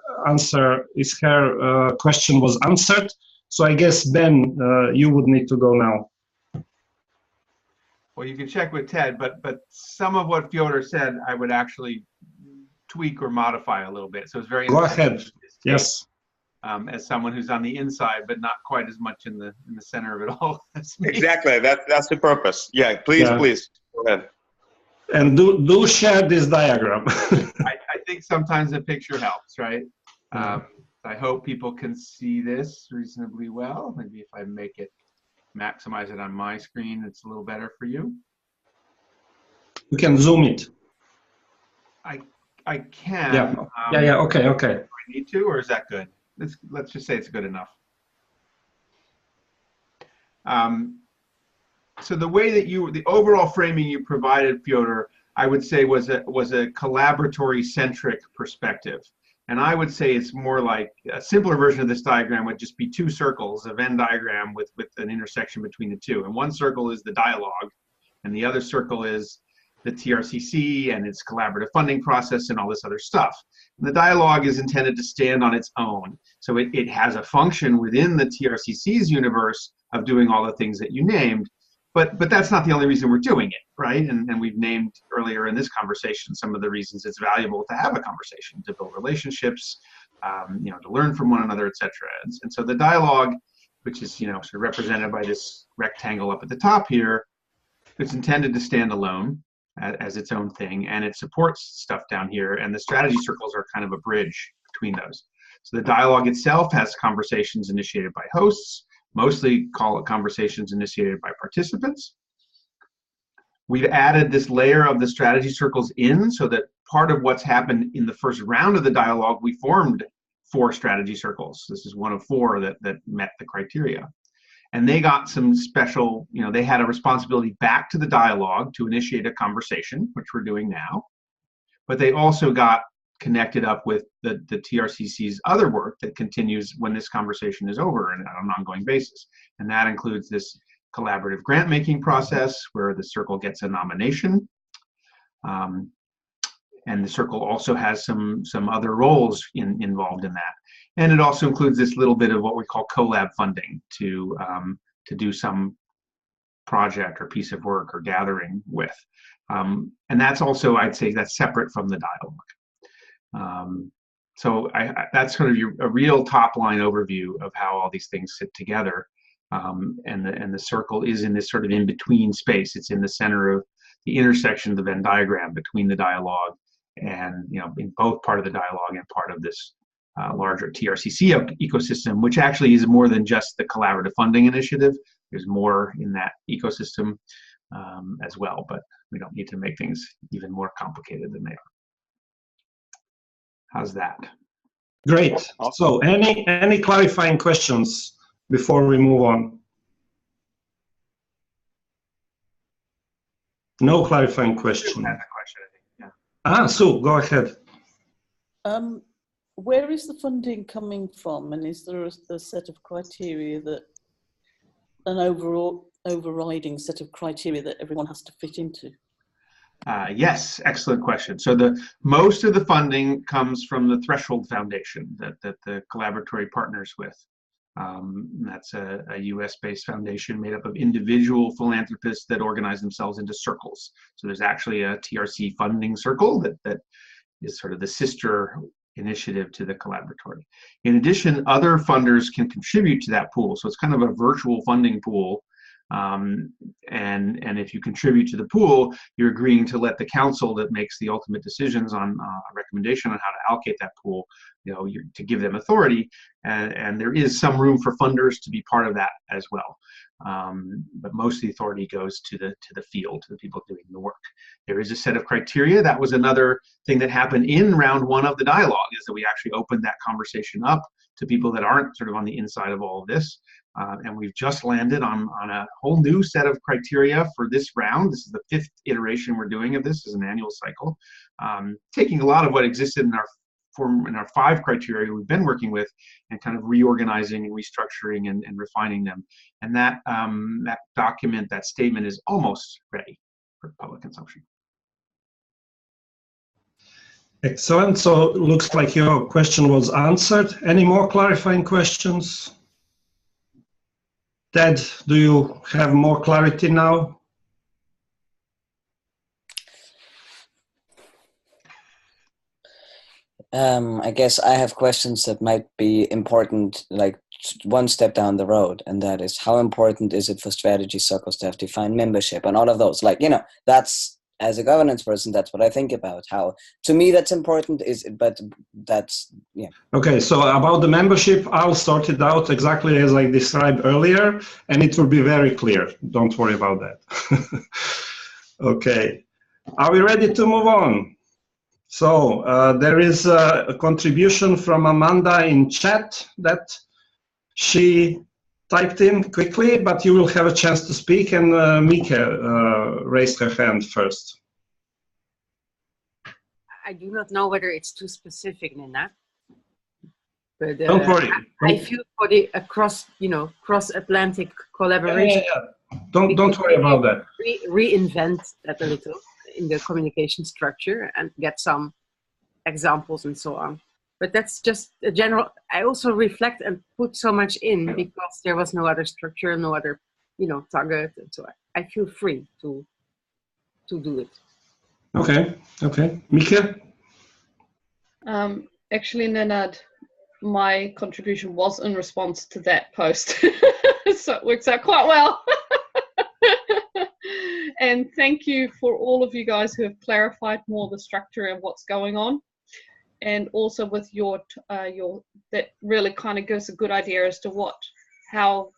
question was answered. So I guess Ben, you would need to go now. Well, you can check with Ted, but some of what Fyodor said, I would actually tweak or modify a little bit. So it's very Go ahead. Yes. As someone who's on the inside, but not quite as much in the center of it all. Exactly. That's the purpose. Yeah. Please go ahead. And do share this diagram. I think sometimes a picture helps, right? I hope people can see this reasonably well. Maybe if I maximize it on my screen, it's a little better for you. You can zoom it. I can. Yeah. Okay. Do I need to, or is that good? Let's just say it's good enough. So the way that the overall framing you provided, Fyodor, I would say was a collaboratory centric perspective. And I would say it's more like a simpler version of this diagram would just be two circles, a Venn diagram with an intersection between the two. And one circle is the dialogue, and the other circle is the TRCC and its collaborative funding process and all this other stuff. And the dialogue is intended to stand on its own. So it has a function within the TRCC's universe of doing all the things that you named, but that's not the only reason we're doing it, right? And we've named earlier in this conversation some of the reasons it's valuable to have a conversation, to build relationships, to learn from one another, et cetera. And so the dialogue, which is sort of represented by this rectangle up at the top here, it's intended to stand alone as its own thing, and it supports stuff down here, and the strategy circles are kind of a bridge between those. So the dialogue itself has conversations initiated by hosts, mostly call it conversations initiated by participants. We've added this layer of the strategy circles in so that part of what's happened in the first round of the dialogue, we formed 4 strategy circles. This is one of 4 that met the criteria. And they got some special, they had a responsibility back to the dialogue to initiate a conversation, which we're doing now. But they also got connected up with the TRCC's other work that continues when this conversation is over and on an ongoing basis. And that includes this collaborative grant making process where the circle gets a nomination. And the circle also has some other roles involved in that. And it also includes this little bit of what we call collab funding to do some project or piece of work or gathering with. And that's also, I'd say, that's separate from the dialogue. So that's sort of a real top line overview of how all these things sit together. And the circle is in this sort of in-between space. It's in the center of the intersection of the Venn diagram between the dialogue and, in both part of the dialogue and part of this larger TRCC ecosystem, which actually is more than just the collaborative funding initiative. There's more in that ecosystem as well, but we don't need to make things even more complicated than they are. How's that? Great. So any clarifying questions before we move on? No clarifying question. Sue, go ahead. Where is the funding coming from, and is there a set of criteria an overriding set of criteria that everyone has to fit into? Yes, excellent question. So most of the funding comes from the Threshold Foundation that the collaboratory partners with. That's a US-based foundation made up of individual philanthropists that organize themselves into circles. So there's actually a TRC funding circle that is sort of the sister initiative to the collaboratory. In addition, other funders can contribute to that pool. So it's kind of a virtual funding pool. And if you contribute to the pool, you're agreeing to let the council that makes the ultimate decisions on a recommendation on how to allocate that pool, to give them authority. And there is some room for funders to be part of that as well. But most of the authority goes to the field, to the people doing the work. There is a set of criteria. That was another thing that happened in round 1 of the dialogue, is that we actually opened that conversation up to people that aren't sort of on the inside of all of this. And we've just landed on a whole new set of criteria for this round. This is the 5th iteration we're doing of this as an annual cycle, taking a lot of what existed in our 5 criteria we've been working with and kind of reorganizing and restructuring and refining them. And that document, that statement is almost ready for public consumption. Excellent. So it looks like your question was answered. Any more clarifying questions? Ted, do you have more clarity now? I guess I have questions that might be important, like one step down the road, and that is, how important is it for strategy circles to have defined membership and all of those? That's, as a governance person, that's what I think about. How, to me, that's important, but that's, yeah. Okay, so about the membership, I'll sort it out exactly as I described earlier, and it will be very clear. Don't worry about that. Okay, are we ready to move on? So there is a contribution from Amanda in chat that she typed in quickly, but you will have a chance to speak, and Mika raised her hand first. I do not know whether it's too specific, Nenad, But Don't worry. I feel for the cross-Atlantic collaboration. Don't worry about that. Reinvent that a little in the communication structure and get some examples and so on. But that's just a general. I also reflect and put so much in because there was no other structure, no other, target, and so I feel free to do it. Okay. Mika? Actually, Nenad, my contribution was in response to that post. So it works out quite well. And thank you for all of you guys who have clarified more the structure and what's going on. And also with your that really kind of gives a good idea as to how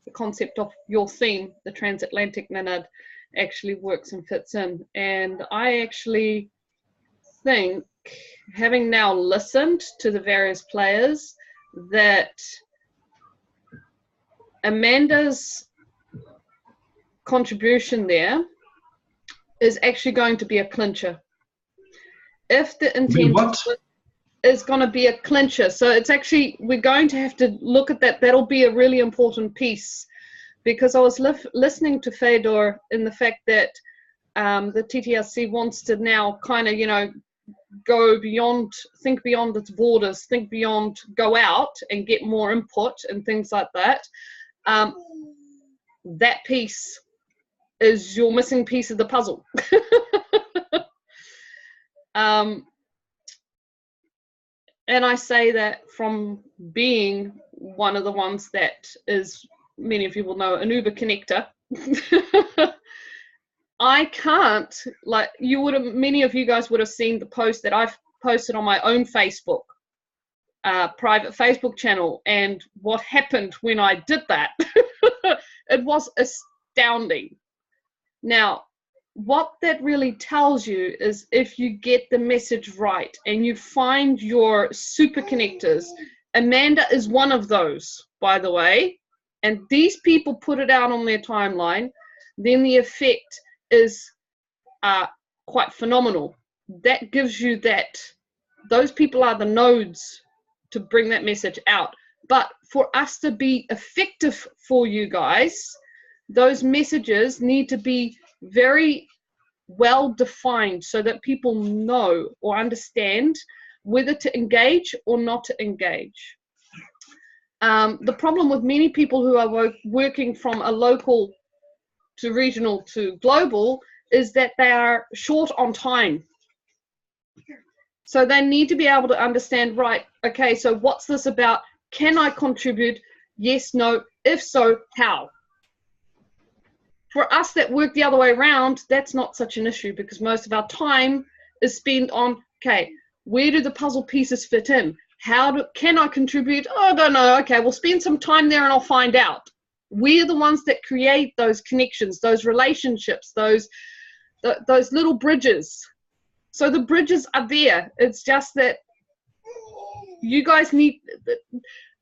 the concept of your theme, the transatlantic Nenad, actually works and fits in. And I actually think, having now listened to the various players, that Amanda's contribution there is actually going to be a clincher. If the intent is going to be a clincher, so it's actually, we're going to have to look at that. That'll be a really important piece, because I was listening to Fedor in the fact that the TTRC wants to now kind of, go beyond, think beyond its borders, think beyond, go out and get more input and things like that. That piece is your missing piece of the puzzle. And I say that from being one of the ones that is, many of you will know, an Uber connector. I can't, many of you guys would have seen the post that I've posted on my own Facebook, private Facebook channel, and what happened when I did that. It was astounding. Now, what that really tells you is, if you get the message right and you find your super connectors, Amanda is one of those, by the way, and these people put it out on their timeline, then the effect is quite phenomenal. That gives you that, those people are the nodes to bring that message out. But for us to be effective for you guys, those messages need to be very well defined so that people know or understand whether to engage or not to engage. The problem with many people who are working from a local to regional to global is that they are short on time. So they need to be able to understand, right, okay, so what's this about? Can I contribute? Yes, no. If so, how? For us that work the other way around, that's not such an issue, because most of our time is spent on, okay, where do the puzzle pieces fit in? Can I contribute? Oh, I don't know. Okay, we'll spend some time there and I'll find out. We're the ones that create those connections, those relationships, those little bridges. So the bridges are there. It's just that you guys need,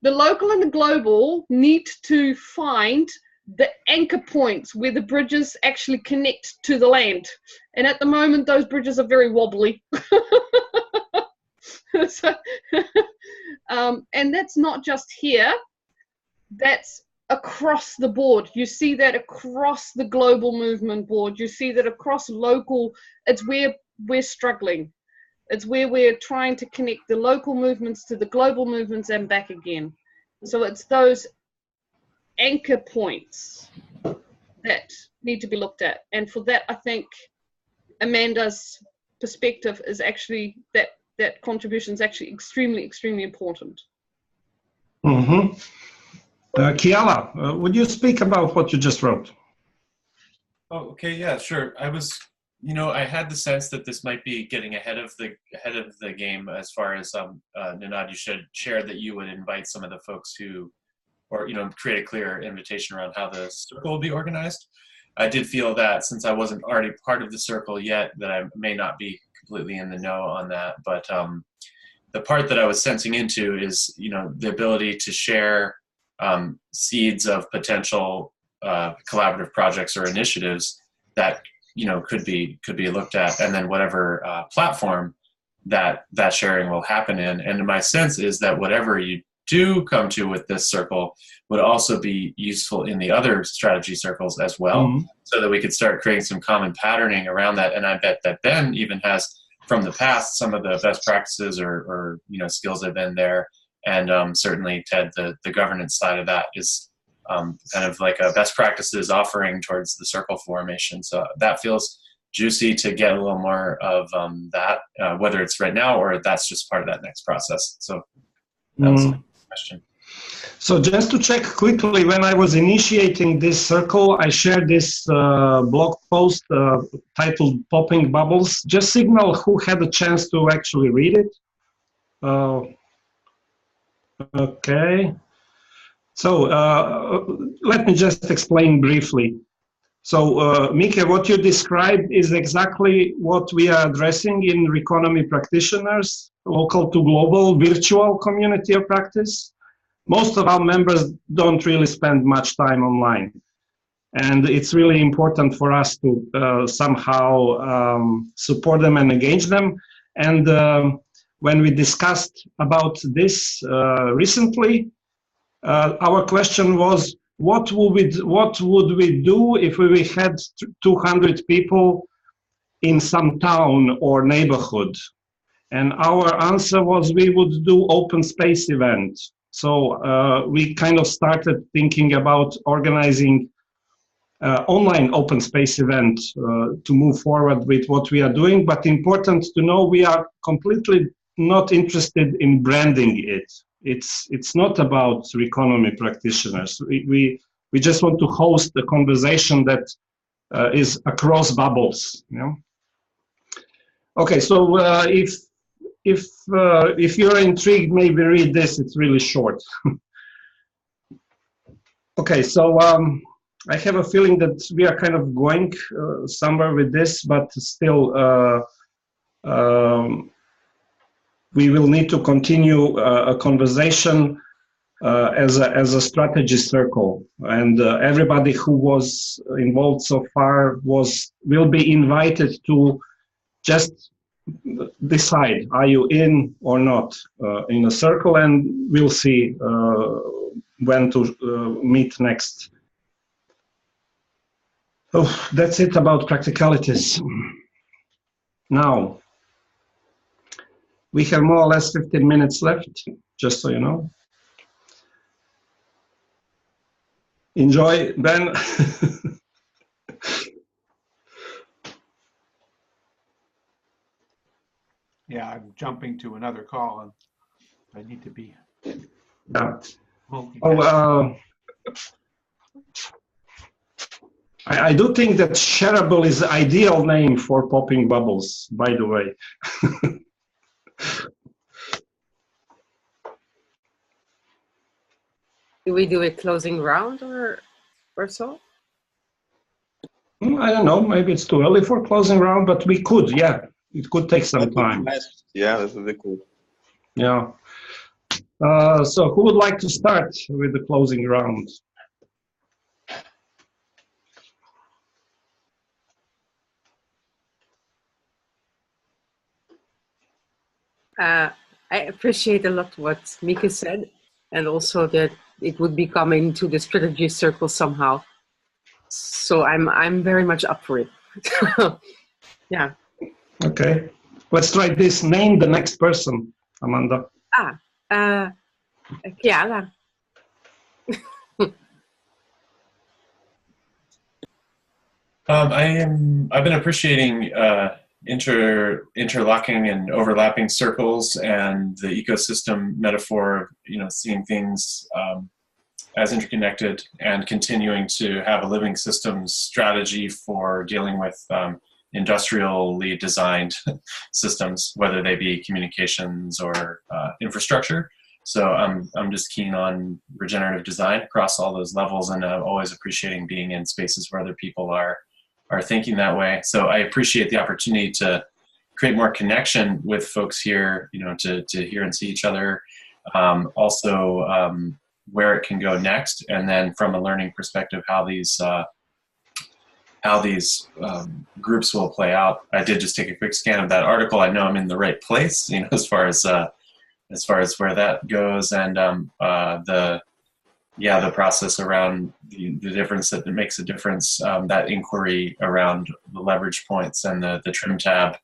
the local and the global need to find the anchor points where the bridges actually connect to the land. And at the moment, those bridges are very wobbly. So, and that's not just here, that's across the board. You see that across the global movement board. You see that across local. It's where we're struggling. It's where we're trying to connect the local movements to the global movements and back again. So it's those anchor points that need to be looked at. And for that, I think Amanda's perspective is actually, that contribution is actually extremely, extremely important. Mm-hmm. Kiala, would you speak about what you just wrote? Oh, okay, yeah, sure. I was, I had the sense that this might be getting ahead of the game, as far as Nenad, you should share that you would invite some of the folks who, or create a clear invitation around how the circle will be organized. I did feel that since I wasn't already part of the circle yet, that I may not be completely in the know on that. But the part that I was sensing into is, the ability to share seeds of potential collaborative projects or initiatives that could be looked at, and then whatever platform that sharing will happen in. And my sense is that whatever you do come to with this circle would also be useful in the other strategy circles as well, so that we could start creating some common patterning around that. And I bet that Ben even has from the past some of the best practices or skills have been there. And certainly Ted, the governance side of that is kind of like a best practices offering towards the circle formation. So that feels juicy to get a little more of that, whether it's right now or that's just part of that next process. So that was a question. So just to check quickly, when I was initiating this circle, I shared this blog post titled Popping Bubbles. Just signal who had a chance to actually read it. Okay. So let me just explain briefly. So Mika, what you described is exactly what we are addressing in Reconomy Practitioners, local to global virtual community of practice. Most of our members don't really spend much time online. And it's really important for us to somehow support them and engage them. And when we discussed about this recently, our question was, what would we do if we had 200 people in some town or neighborhood? And our answer was we would do open space event. So we kind of started thinking about organizing online open space event to move forward with what we are doing. But important to know, we are completely not interested in branding it. It's not about Reconomy Practitioners. We just want to host a conversation that is across bubbles. Okay, so if you're intrigued, maybe read this. It's really short. Okay, so I have a feeling that we are kind of going somewhere with this, but still we will need to continue a conversation as a strategy circle, and everybody who was involved so far will be invited to just decide, are you in or not in a circle, and we'll see when to meet next. Oh, that's it about practicalities. Now, we have more or less 15 minutes left, just so you know. Enjoy, Ben. Yeah, I'm jumping to another call and I need to be. Yeah. Oh, I do think that shareable is the ideal name for popping bubbles, by the way. Do we do a closing round or so? I don't know, maybe it's too early for closing round, but we could, yeah. It could take some time. Yeah, that would be cool. Yeah. So who would like to start with the closing round? I appreciate a lot what Mika said, and also that it would be coming to the strategy circle somehow. So I'm very much up for it. Yeah. Okay. Let's try this. Name the next person, Amanda. Kiala. I've been appreciating interlocking and overlapping circles and the ecosystem metaphor of, seeing things as interconnected and continuing to have a living systems strategy for dealing with industrially designed systems, whether they be communications or infrastructure. So I'm just keen on regenerative design across all those levels, and always appreciating being in spaces where other people are thinking that way. So I appreciate the opportunity to create more connection with folks here, to hear and see each other. Also, where it can go next, and then from a learning perspective, how these how these groups will play out. I did just take a quick scan of that article. I know I'm in the right place, as far as where that goes, and the process around the difference that it makes a difference, that inquiry around the leverage points and the trim tab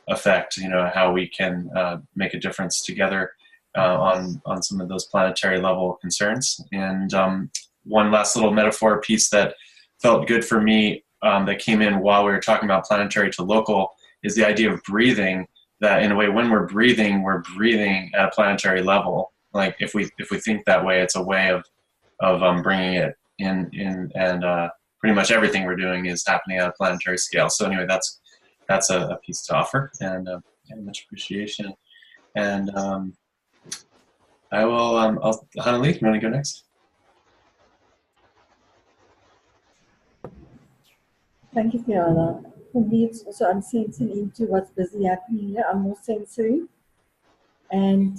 effect, how we can make a difference together on some of those planetary level concerns. And one last little metaphor piece that felt good for me, that came in while we were talking about planetary to local, is the idea of breathing. That in a way, when we're breathing at a planetary level. Like if we think that way, it's a way of bringing it in, and pretty much everything we're doing is happening at a planetary scale. So anyway, that's a piece to offer, and much appreciation. And I will. Hanali, you want to go next? Thank you, Fiona. For me, it's also I'm sensing into what's busy happening here. I'm more sensory, and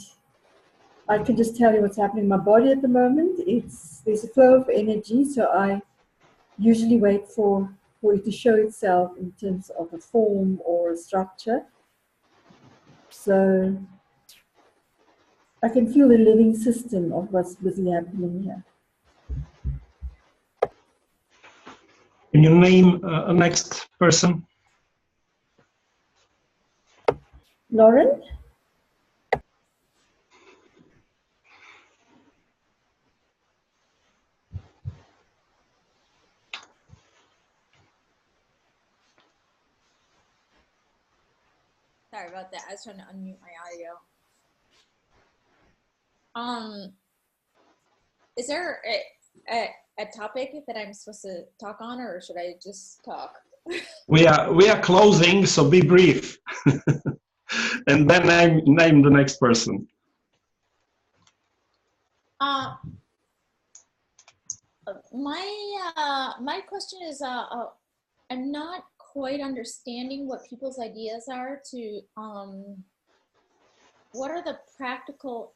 I can just tell you what's happening in my body at the moment. There's a flow of energy, so I usually wait for it to show itself in terms of a form or a structure. So I can feel the living system of what's busy happening here. Can you name a next person? Lauren? Sorry about that. I was trying to unmute my audio. Is there a topic that I'm supposed to talk on, or should I just talk? We are closing, so be brief, and then name the next person. My question is, I'm not quite understanding what people's ideas are to what are the practical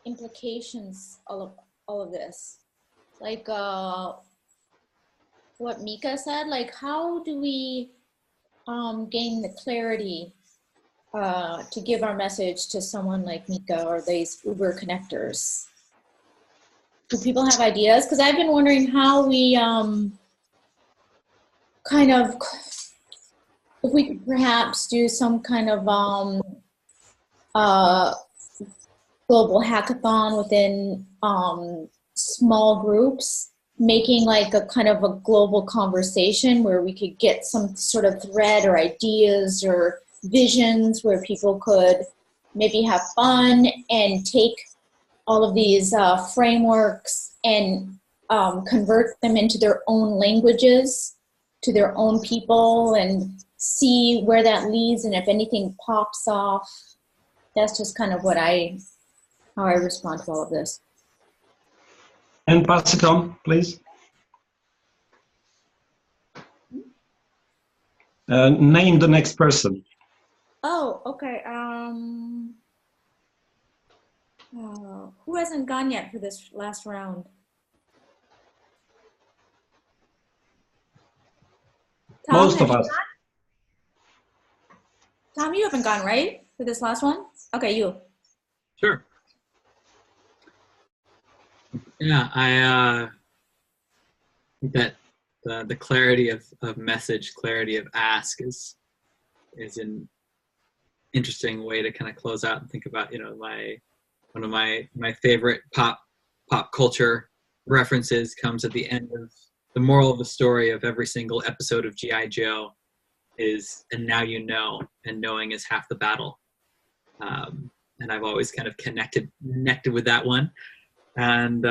implications of all of this, like what Mika said, like how do we gain the clarity to give our message to someone like Mika or these Uber connectors? Do people have ideas? Because I've been wondering how we kind of, if we could perhaps do some kind of global hackathon within small groups, making like a kind of a global conversation where we could get some sort of thread or ideas or visions where people could maybe have fun and take all of these frameworks and convert them into their own languages, to their own people, and see where that leads, and if anything pops off. That's just kind of how I respond to all of this. And pass it on, please. Name the next person. Oh, okay. Who hasn't gone yet for this last round? Tom, Most of us. Tom, you haven't gone, right? For this last one? Okay, you. Sure. Yeah, I think that the clarity of message, clarity of ask is an interesting way to kind of close out and think about, one of my favorite pop culture references comes at the end of the moral of the story of every single episode of G.I. Joe is, and now you know, and knowing is half the battle. And I've always kind of connected with that one. And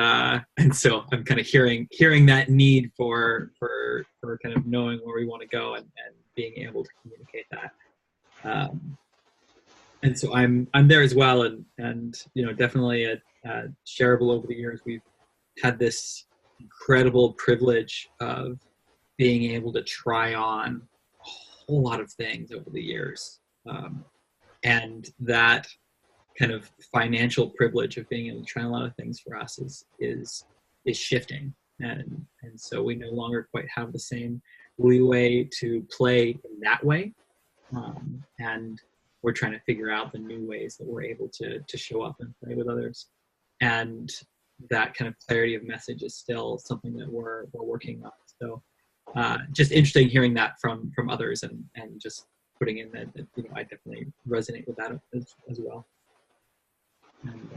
so I'm kind of hearing that need for kind of knowing where we want to go and being able to communicate that. And so I'm there as well, and definitely shareable over the years. We've had this incredible privilege of being able to try on a whole lot of things over the years, and that kind of financial privilege of being able to try a lot of things for us is shifting, and so we no longer quite have the same leeway to play in that way. And we're trying to figure out the new ways that we're able to show up and play with others. And that kind of clarity of message is still something that we're working on. So just interesting hearing that from others and just putting in that I definitely resonate with that as well. And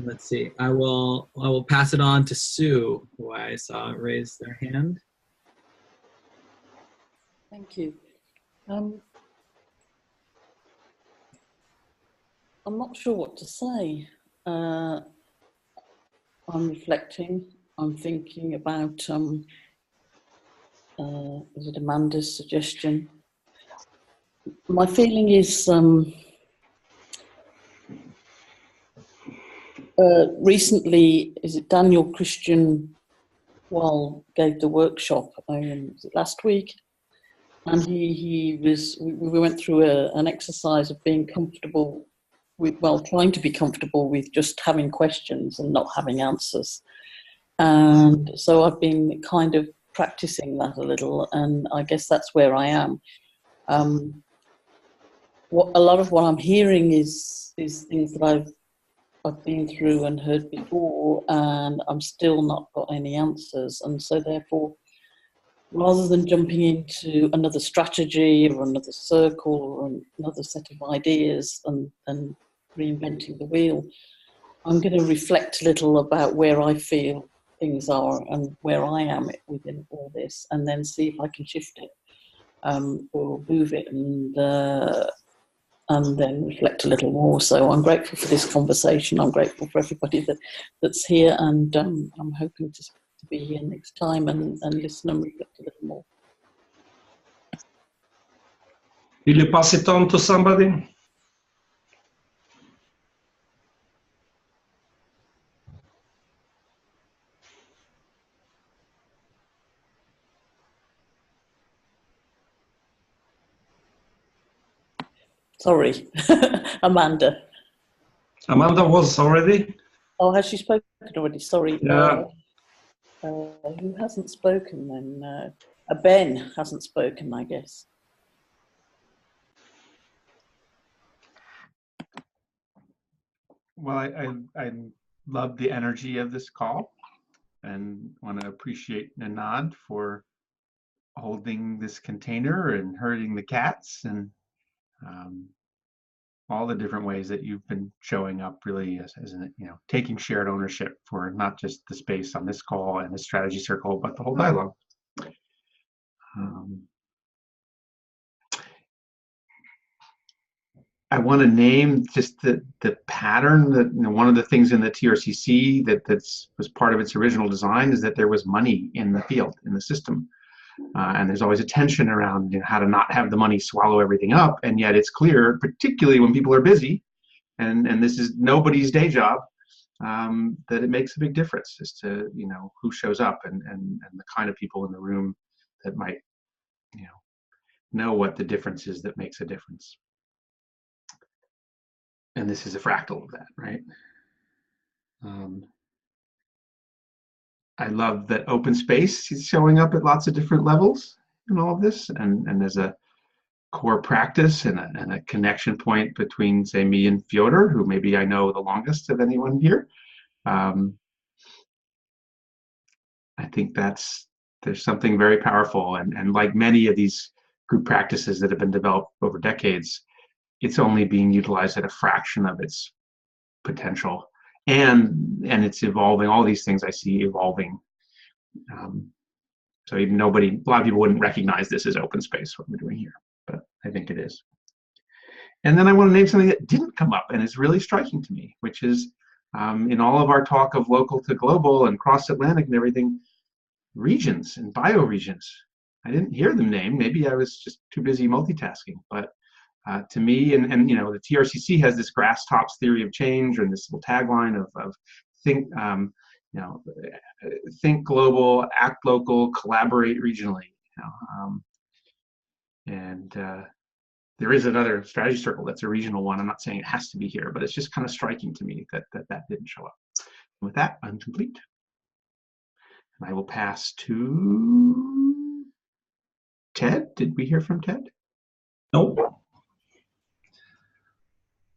let's see, I will pass it on to Sue, who I saw raise their hand. Thank you. I'm not sure what to say. I'm reflecting. I'm thinking about, is it Amanda's suggestion? My feeling is recently, is it Daniel Christian gave the workshop, was it last week? And we went through an exercise of being comfortable with, trying to be comfortable with just having questions and not having answers. And so I've been kind of practicing that a little, and I guess that's where I am. A lot of what I'm hearing is things that I've been through and heard before, and I'm still not got any answers. And so therefore, rather than jumping into another strategy or another circle or another set of ideas and reinventing the wheel, I'm going to reflect a little about where I feel things are and where I am within all this, and then see if I can shift it or move it, and then reflect a little more. So I'm grateful for this conversation. I'm grateful for everybody that's here, and I'm hoping to be here next time and listen and reflect a little more. Will you pass it on to somebody? Sorry, Amanda. Amanda was already? Oh, has she spoken already? Sorry. Yeah. Who hasn't spoken then? Ben hasn't spoken, I guess. Well, I love the energy of this call and want to appreciate Nenad for holding this container and herding the cats and all the different ways that you've been showing up really as taking shared ownership for not just the space on this call and the strategy circle, but the whole dialogue. I want to name just the pattern that one of the things in the TRCC was part of its original design is that there was money in the field, in the system. And there's always a tension around how to not have the money swallow everything up. And yet it's clear, particularly when people are busy, and this is nobody's day job, that it makes a big difference as to who shows up and the kind of people in the room that might know what the difference is that makes a difference. And this is a fractal of that, right? I love that open space is showing up at lots of different levels in all of this, and there's a core practice and a connection point between, say, me and Fyodor, who maybe I know the longest of anyone here. I think there's something very powerful, and like many of these group practices that have been developed over decades, it's only being utilized at a fraction of its potential, and it's evolving. All these things I see evolving. So even a lot of people wouldn't recognize this as open space, what we're doing here, but I think it is. And then I want to name something that didn't come up and is really striking to me, which is in all of our talk of local to global and cross-Atlantic and everything, regions and bioregions. I didn't hear them named. Maybe I was just too busy multitasking, but to me, and the TRCC has this grass tops theory of change, or this little tagline of think think global, act local, collaborate regionally. There is another strategy circle that's a regional one. I'm not saying it has to be here, but it's just kind of striking to me that didn't show up. And with that, I'm complete. And I will pass to Ted? Did we hear from Ted? Nope.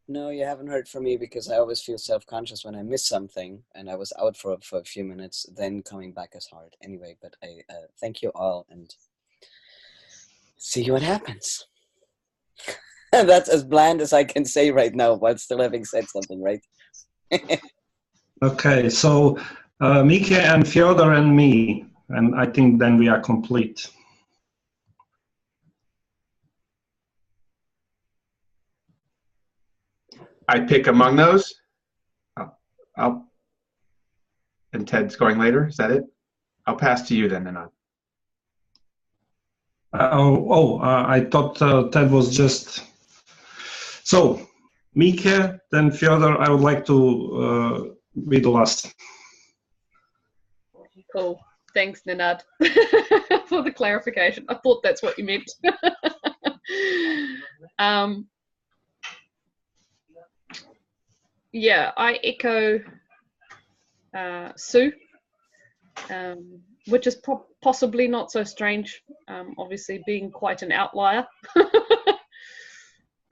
No, you haven't heard from me because I always feel self-conscious when I miss something, and I was out for a few minutes. Then coming back is hard. Anyway, but I thank you all and see what happens. That's as bland as I can say right now, while still having said something, right? Okay, so Mika and Fyodor and me, and I think then we are complete. I pick among those. I'll and Ted's going later. Is that it? I'll pass to you then, Nenad. I thought Ted was just... So, Mika, then Fyodor, I would like to be the last. Cool. Thanks, Nenad, for the clarification. I thought that's what you meant. Yeah, I echo Sue, which is possibly not so strange, obviously being quite an outlier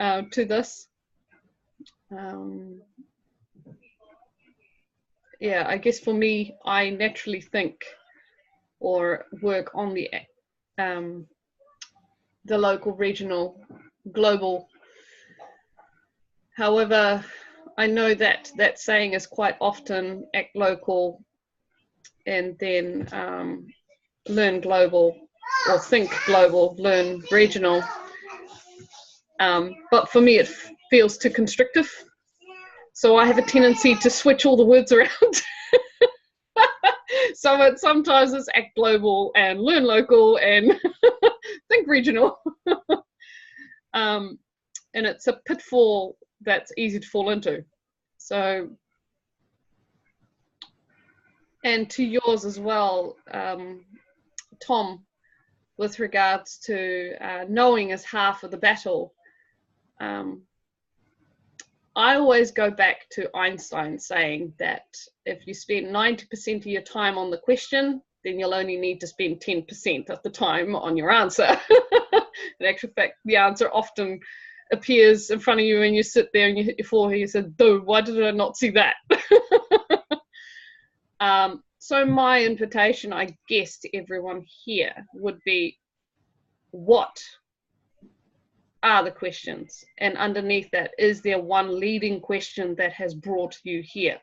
to this. Yeah, I guess for me, I naturally think or work on the local, regional, global. However, I know that that saying is quite often act local and then learn global, or think global, learn regional. But for me, it feels too constrictive. So I have a tendency to switch all the words around. So sometimes it's act global and learn local and think regional. And it's a pitfall that's easy to fall into. So, and to yours as well, Tom, with regards to knowing is half of the battle. I always go back to Einstein saying that if you spend 90% of your time on the question, then you'll only need to spend 10% of the time on your answer. In actual fact, the answer often appears in front of you and you sit there and you hit your forehead and you say, dude, why did I not see that? So my invitation, I guess, to everyone here would be, what are the questions? And underneath that, is there one leading question that has brought you here?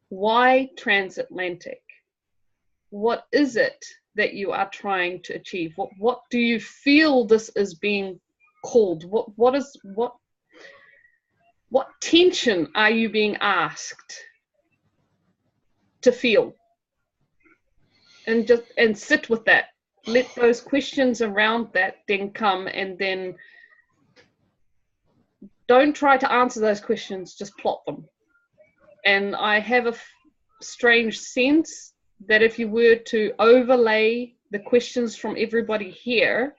Why transatlantic? What is it that you are trying to achieve? What do you feel this is being called? What tension are you being asked to feel? And sit with that. Let those questions around that then come, and then don't try to answer those questions, just plot them. And I have a strange sense that if you were to overlay the questions from everybody here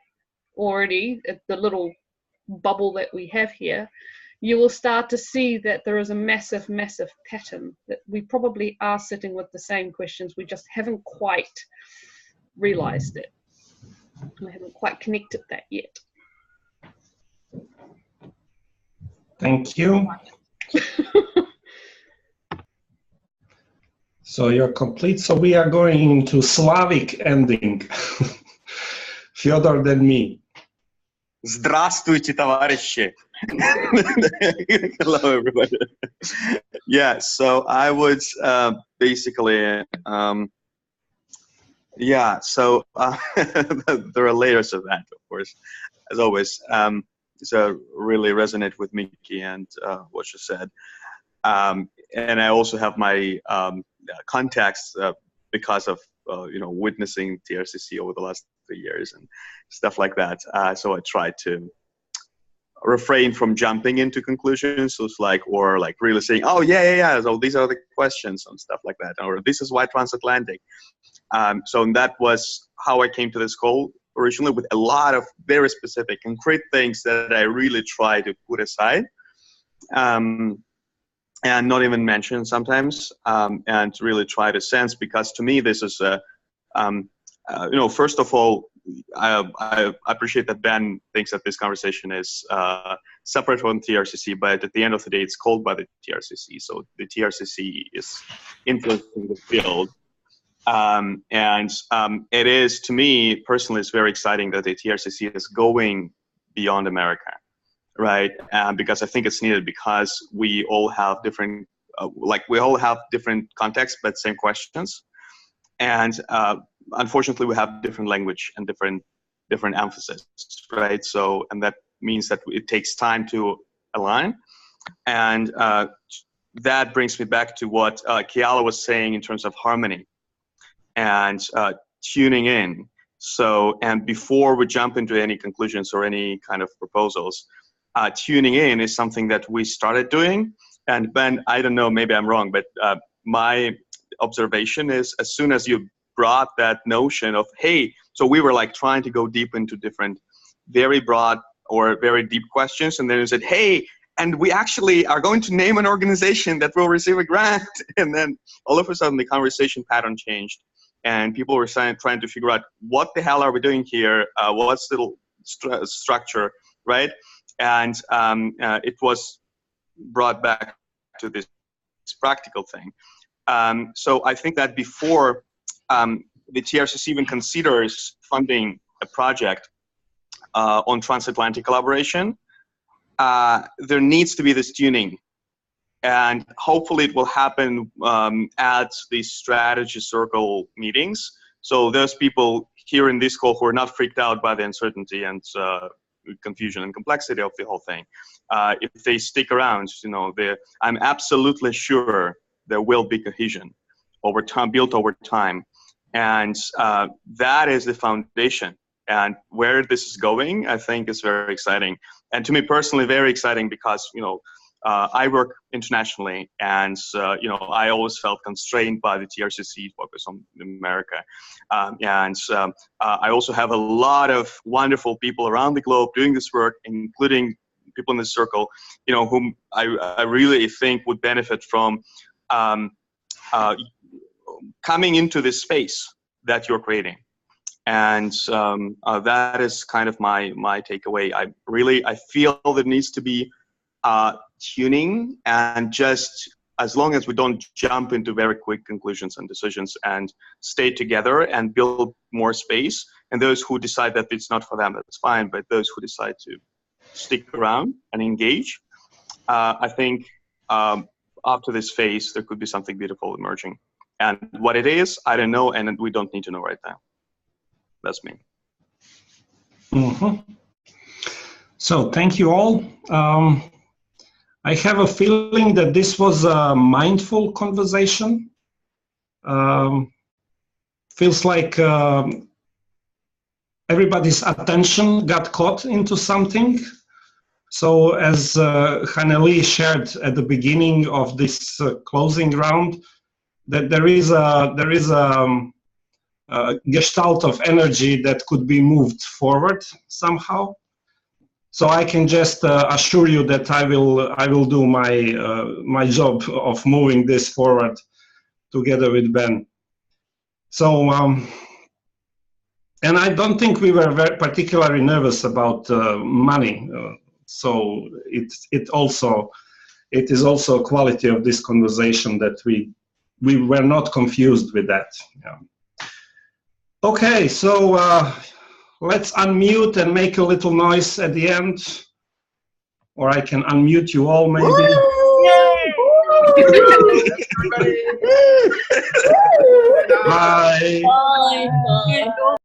already, at the little bubble that we have here, you will start to see that there is a massive, massive pattern, that we probably are sitting with the same questions. We just haven't quite realized it. We haven't quite connected that yet. Thank you. So you're complete. So we are going into Slavic ending. Fyodor, then me. Здравствуйте, товарищи. Hello, everybody. Yeah, so I would basically, yeah, so there are layers of that, of course, as always. So really resonate with Miki and what she said. And I also have my context because of witnessing TRCC over the last 3 years and stuff like that. So I try to refrain from jumping into conclusions. So it's or really saying, oh yeah. So these are the questions and stuff like that, or this is why transatlantic. So that was how I came to this call originally, with a lot of very specific, concrete things that I really try to put aside. And not even mention sometimes, and really try to sense, because to me this is first of all, I appreciate that Ben thinks that this conversation is separate from TRCC, but at the end of the day, it's called by the TRCC. So the TRCC is influencing the field. It is, to me personally, it's very exciting that the TRCC is going beyond America, right? Because I think it's needed, because we all have different, we all have different contexts, but same questions. And unfortunately, we have different language and different emphasis, right? So, and that means that it takes time to align. And that brings me back to what Kiala was saying in terms of harmony and tuning in. So, and before we jump into any conclusions or any kind of proposals, tuning in is something that we started doing. And Ben, I don't know, maybe I'm wrong, but my observation is, as soon as you brought that notion of, hey, so we were like trying to go deep into different very broad or very deep questions, and then you said, hey, and we actually are going to name an organization that will receive a grant. And then all of a sudden the conversation pattern changed, and people were trying to figure out, what the hell are we doing here? What's the structure, right? And it was brought back to this practical thing. So I think that before the TRCC even considers funding a project on transatlantic collaboration, there needs to be this tuning. And hopefully it will happen at the strategy circle meetings. So there's people here in this call who are not freaked out by the uncertainty and confusion and complexity of the whole thing. If they stick around, I'm absolutely sure there will be cohesion over time, built over time. And that is the foundation. And where this is going, I think, is very exciting. And to me personally, very exciting, because, I work internationally, and, I always felt constrained by the TRCC focus on America. I also have a lot of wonderful people around the globe doing this work, including people in this circle, whom I really think would benefit from coming into this space that you're creating. And that is kind of my takeaway. I feel there needs to be tuning, and just as long as we don't jump into very quick conclusions and decisions, and stay together and build more space. And those who decide that it's not for them, that's fine. But those who decide to stick around and engage, I think after this phase, there could be something beautiful emerging. And what it is, I don't know, and we don't need to know right now. That's me. Mm-hmm. So thank you all. I have a feeling that this was a mindful conversation. Feels like everybody's attention got caught into something. So as Haneli shared at the beginning of this closing round, that there is a gestalt of energy that could be moved forward somehow. So I can just assure you that I will do my job of moving this forward together with Ben. So and I don't think we were very particularly nervous about money. So it is also a quality of this conversation that we were not confused with that. Yeah. Okay, so let's unmute and make a little noise at the end. Or I can unmute you all, maybe. Bye. Bye. Bye.